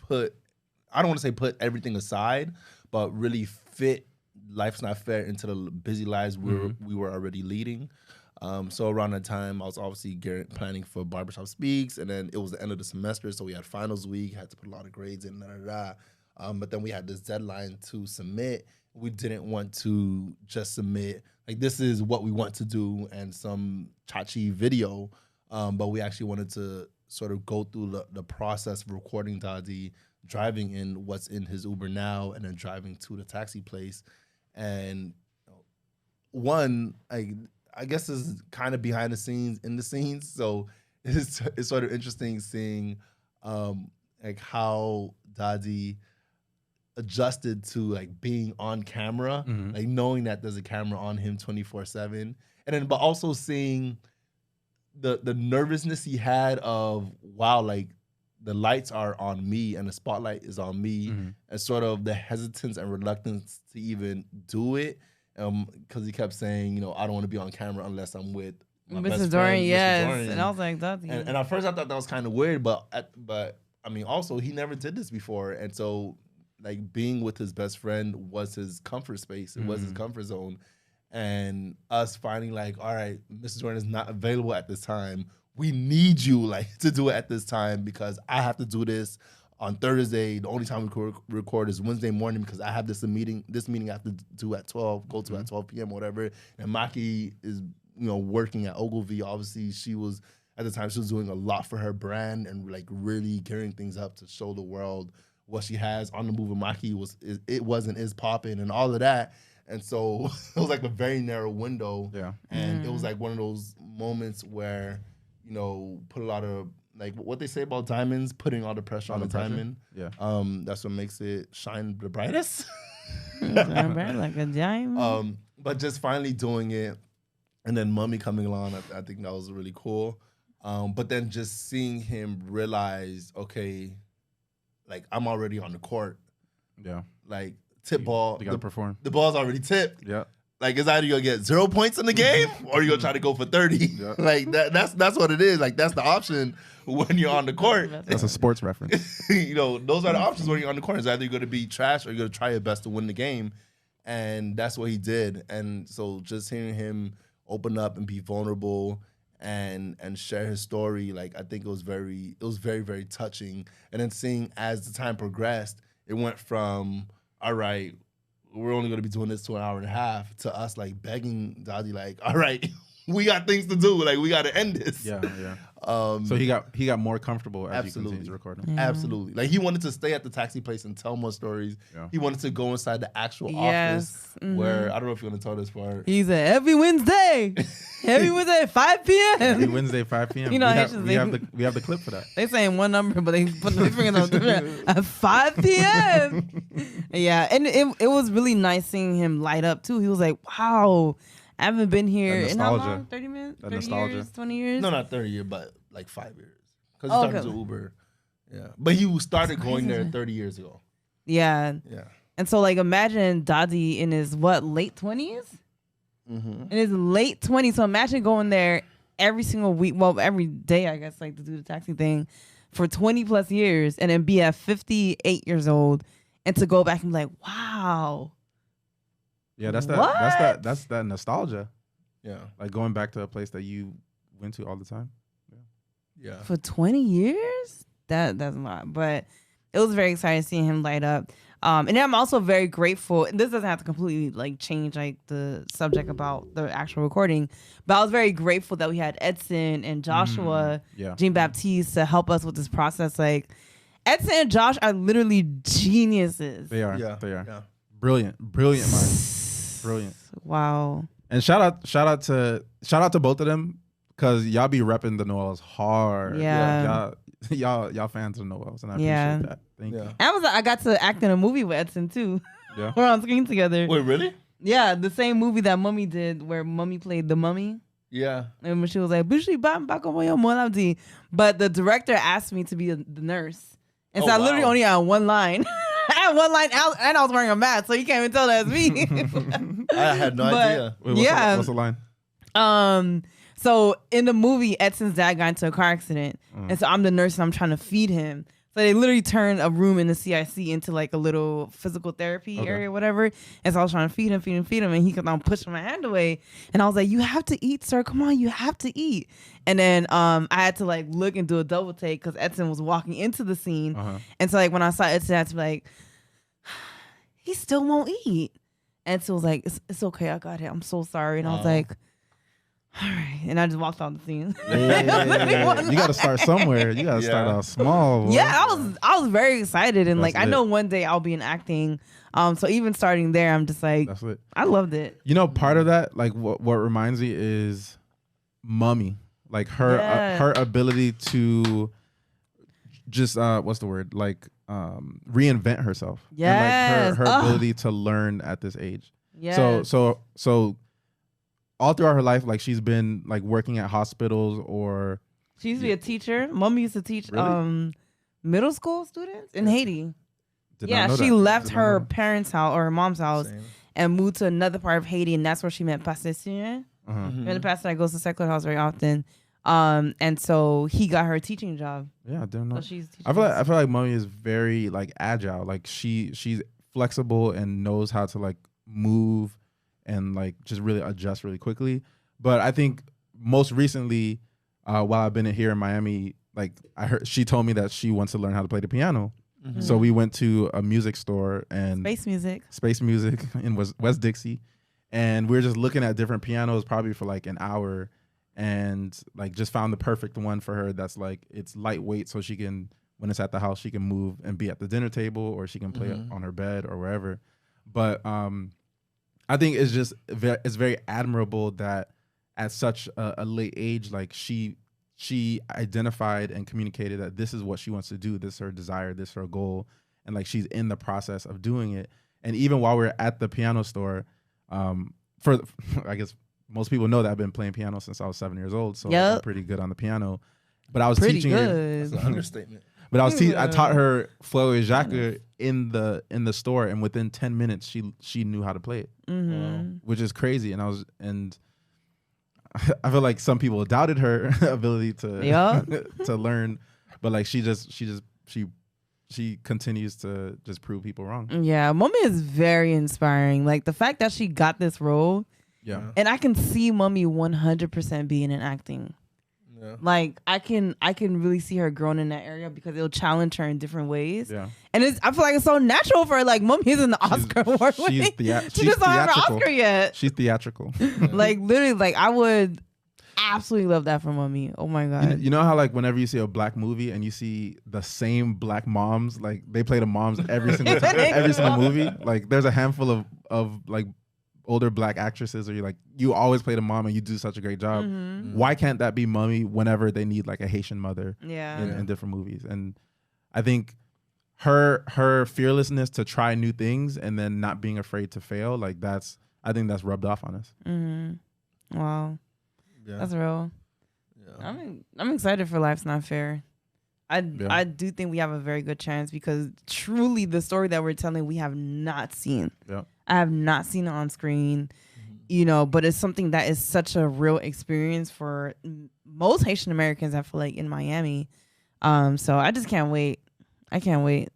I don't want to say put everything aside, but really fit Life's Not Fair into the busy lives we were already leading. So around that time, I was obviously planning for Barbershop Speaks, and then it was the end of the semester, so we had finals week, had to put a lot of grades in, but then we had this deadline to submit. We didn't want to just submit, like, this is what we want to do and some chachi video, but we actually wanted to sort of go through the process of recording Dadi, driving in what's in his Uber now, and then driving to the taxi place. And one, I guess this is kind of behind the scenes, in the scenes, so it's sort of interesting seeing like how Dadi adjusted to like being on camera, like knowing that there's a camera on him 24/7, and then but also seeing the nervousness he had of, wow, like the lights are on me and the spotlight is on me, and sort of the hesitance and reluctance to even do it, because he kept saying, I don't want to be on camera unless I'm with my best Mrs. friend, Dorian, Mr. yes. Dorian. And I was like, Dadi. And at first I thought that was kind of weird, but I mean, also he never did this before, and so like being with his best friend was his comfort space. It was his comfort zone. And us finding like, all right, Mrs. Jordan is not available at this time. We need you like to do it at this time because I have to do this on Thursday. The only time we could record is Wednesday morning because I have this meeting I have to do at 12, go to at 12 p.m. or whatever. And Maki is, working at Ogilvy. Obviously, at the time, she was doing a lot for her brand and like really gearing things up to show the world what she has. On the Move with Maki is popping and all of that. And so it was like a very narrow window. Yeah. And it was like one of those moments where, put a lot of, like what they say about diamonds, putting all the pressure on the diamond. Yeah. That's what makes it shine the brightest. Shine bright like a diamond. But just finally doing it, and then Mummy coming along, I think that was really cool. But then just seeing him realize, okay, like I'm already on the court. Yeah. Like tip ball. You gotta perform. The ball's already tipped. Yeah. Like it's either you're gonna get 0 points in the game or you're gonna try to go for 30. Yeah. Like that's what it is. Like that's the option when you're on the court. That's a sports reference. You know, those are the options when you're on the court. It's either you're gonna be trash or you're gonna try your best to win the game. And that's what he did. And so just hearing him open up and be vulnerable and share his story, like I think it was very, very touching. And then seeing as the time progressed, it went from, all right, we're only gonna be doing this to an hour and a half, to us like begging Daddy, like, all right, we got things to do. Like we gotta end this. Yeah. So he got more comfortable as Absolutely. you continued recording. Yeah. Absolutely. Like he wanted to stay at the taxi place and tell more stories. Yeah. He wanted to go inside the actual Yes. office where, I don't know if you want to tell this part. He said every Wednesday, 5 p.m. Every Wednesday, 5 p.m. You know, we have the clip for that. They saying one number, but they put their fingers on different at 5 p.m. Yeah, and it was really nice seeing him light up too. He was like, "Wow, I haven't been here That in how nostalgia. long? 30 minutes, That 30 nostalgia. years, 20 years." No, not 30 years, but like 5 years. Because Oh, he started okay. to Uber. Yeah. But he started That's going there crazy. 30 years ago. Yeah, Yeah. and so like imagine Dadi in his late 20s. Mm-hmm. In his late 20s. So imagine going there every single week, well, every day, I guess, like to do the taxi thing for 20 plus years and then be at 58 years old and to go back and be like, wow. Yeah, that's What? that nostalgia. Yeah. Like going back to a place that you went to all the time. Yeah. For 20 years? That's a lot. But it was very exciting seeing him light up. And then I'm also very grateful. And this doesn't have to completely like change like the subject about the actual recording, but I was very grateful that we had Edson and Joshua, Yeah. Jean Baptiste, to help us with this process. Like Edson and Josh are literally geniuses. They are. Yeah. They are. Yeah. Brilliant minds. Brilliant. Wow. And shout out to both of them, because y'all be repping the Noels hard. Yeah. Y'all fans of Noels, and I Yeah. appreciate that. Thank you. And I got to act in a movie with Edson too. Yeah. We're on screen together. Wait, really? Yeah, the same movie that Mummy did, where Mummy played the mummy. Yeah. And when she was like, "Bushi bam back on your molamdi," but the director asked me to be the nurse, and so Oh, I literally wow. only had one line. I had one line out, and I was wearing a mask, so you can't even tell that's me. I had no But- idea. Wait, what's the line? So in the movie, Edson's dad got into a car accident, and so I'm the nurse and I'm trying to feed him. So they literally turned a room in the CIC into like a little physical therapy area, whatever. And so I was trying to feed him, and he kept on pushing my hand away. And I was like, "You have to eat, sir. Come on, you have to eat." And then I had to like look and do a double take because Edson was walking into the scene. And so like when I saw Edson, I had to be like, "He still won't eat." And so it was like, it's okay, I got it. I'm so sorry. And I was like, all right. And I just walked off the scene. You got to start somewhere. You got to start out small. Boy. Yeah, I was very excited, and That's like I lit. know one day I'll be in acting. So even starting there, I'm just like, That's it. I loved it. You know, part of that, like what reminds me is Mummy. Like her Yes. her ability to just what's the word? Like reinvent herself. Yes. And like her Ugh. ability to learn at this age. Yeah. So all throughout her life, like she's been like working at hospitals or She used to be a teacher. Mom used to teach Really? middle school students in Haiti. did Yeah, not know she that. left Did not her know parents' house or her mom's house Same. and moved to another part of Haiti, and that's where she met Pastor Sien. that. Uh-huh. And the pastor that goes to secular house very often. And so he got her a teaching job. Yeah, I didn't know. So she's teaching I feel like Mummy is very like agile. Like she's flexible and knows how to like move and like just really adjust really quickly. But I think most recently, while I've been here in Miami, like she told me that she wants to learn how to play the piano. So we went to a music store and Space music. in West Dixie, and we were just looking at different pianos probably for like an hour, and like just found the perfect one for her. That's like it's lightweight, so she can when it's at the house she can move and be at the dinner table, or she can play it on her bed or wherever. But I think it's just it's very admirable that at such a late age, like she identified and communicated that this is what she wants to do. This is her desire. This is her goal. And like, she's in the process of doing it. And even while we're at the piano store, I guess most people know that I've been playing piano since I was 7 years old. So I'm pretty good on the piano, but I was Pretty teaching her. good. That's an understatement. But I taught her Fuego Jacques in the store, and within 10 minutes she knew how to play it, which is crazy. And I feel like some people doubted her ability to to learn, but like she continues to just prove people wrong. Yeah, Mummy is very inspiring. Like the fact that she got this role, and I can see Mummy 100% being in acting. Yeah. Like I can really see her growing in that area because it'll challenge her in different ways. Yeah, and I feel like it's so natural for her. Like Mummy's in the Oscar award. She just don't have an Oscar yet. She's theatrical. Like literally, like I would absolutely love that for Mummy. Oh my god! You know how like whenever you see a black movie and you see the same black moms, like they play the moms every single time, every single movie. Like there's a handful of like older black actresses, or you always play the mom and you do such a great job. Why can't that be Mummy whenever they need like a Haitian mother in different movies? And I think her fearlessness to try new things and then not being afraid to fail, like I think that's rubbed off on us. Wow. Yeah. That's real. Yeah. I'm excited for Life's Not Fair. I do think we have a very good chance because truly the story that we're telling we have not seen. Yeah. I have not seen it on screen, but it's something that is such a real experience for most Haitian Americans, I feel like, in Miami. So I just can't wait. I can't wait.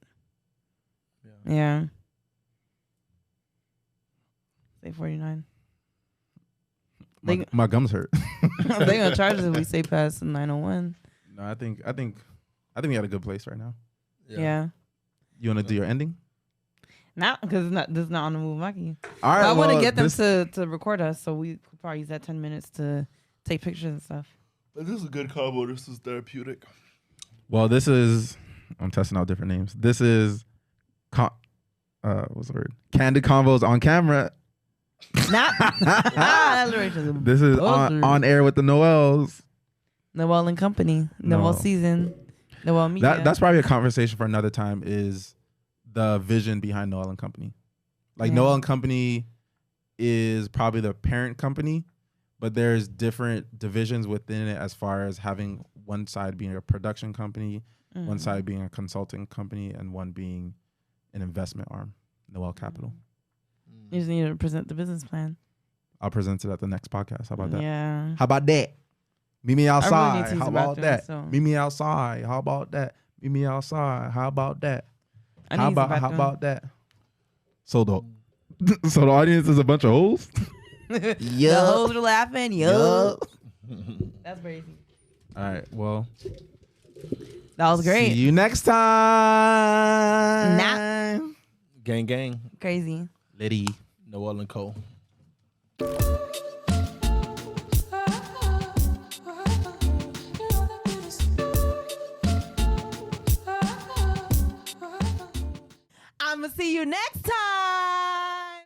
Yeah. Say 49. My gums hurt. They're gonna charge us if we say past 901. No, I think we had a good place right now. Yeah. You want to do your ending? Not because this is not on the move, Mikey. All right. I want to get them to record us, so we could probably use that 10 minutes to take pictures and stuff. But this is a good combo. This is therapeutic. Well, I'm testing out different names. This is what's the word? Candid Convos on camera. This is on air with the Noels. Noel and Company. Noel season. Noel Media. That's probably a conversation for another time, is the vision behind Noel and Company. Like Noel and Company is probably the parent company, but there's different divisions within it as far as having one side being a production company, one side being a consulting company, and one being an investment arm, Noel Capital. You just need to present the business plan. I'll present it at the next podcast. How about that? Yeah. How about that? Meet me outside. Really how about that? So. Meet me outside. How about that? Meet me outside. How about that? How about that? So the audience is a bunch of hoes? The hoes are laughing. Yup. That's crazy. All right. Well. That was great. See you next time. Nah. Gang, gang. Crazy. Liddy. Noel and Cole. I'ma see you next time.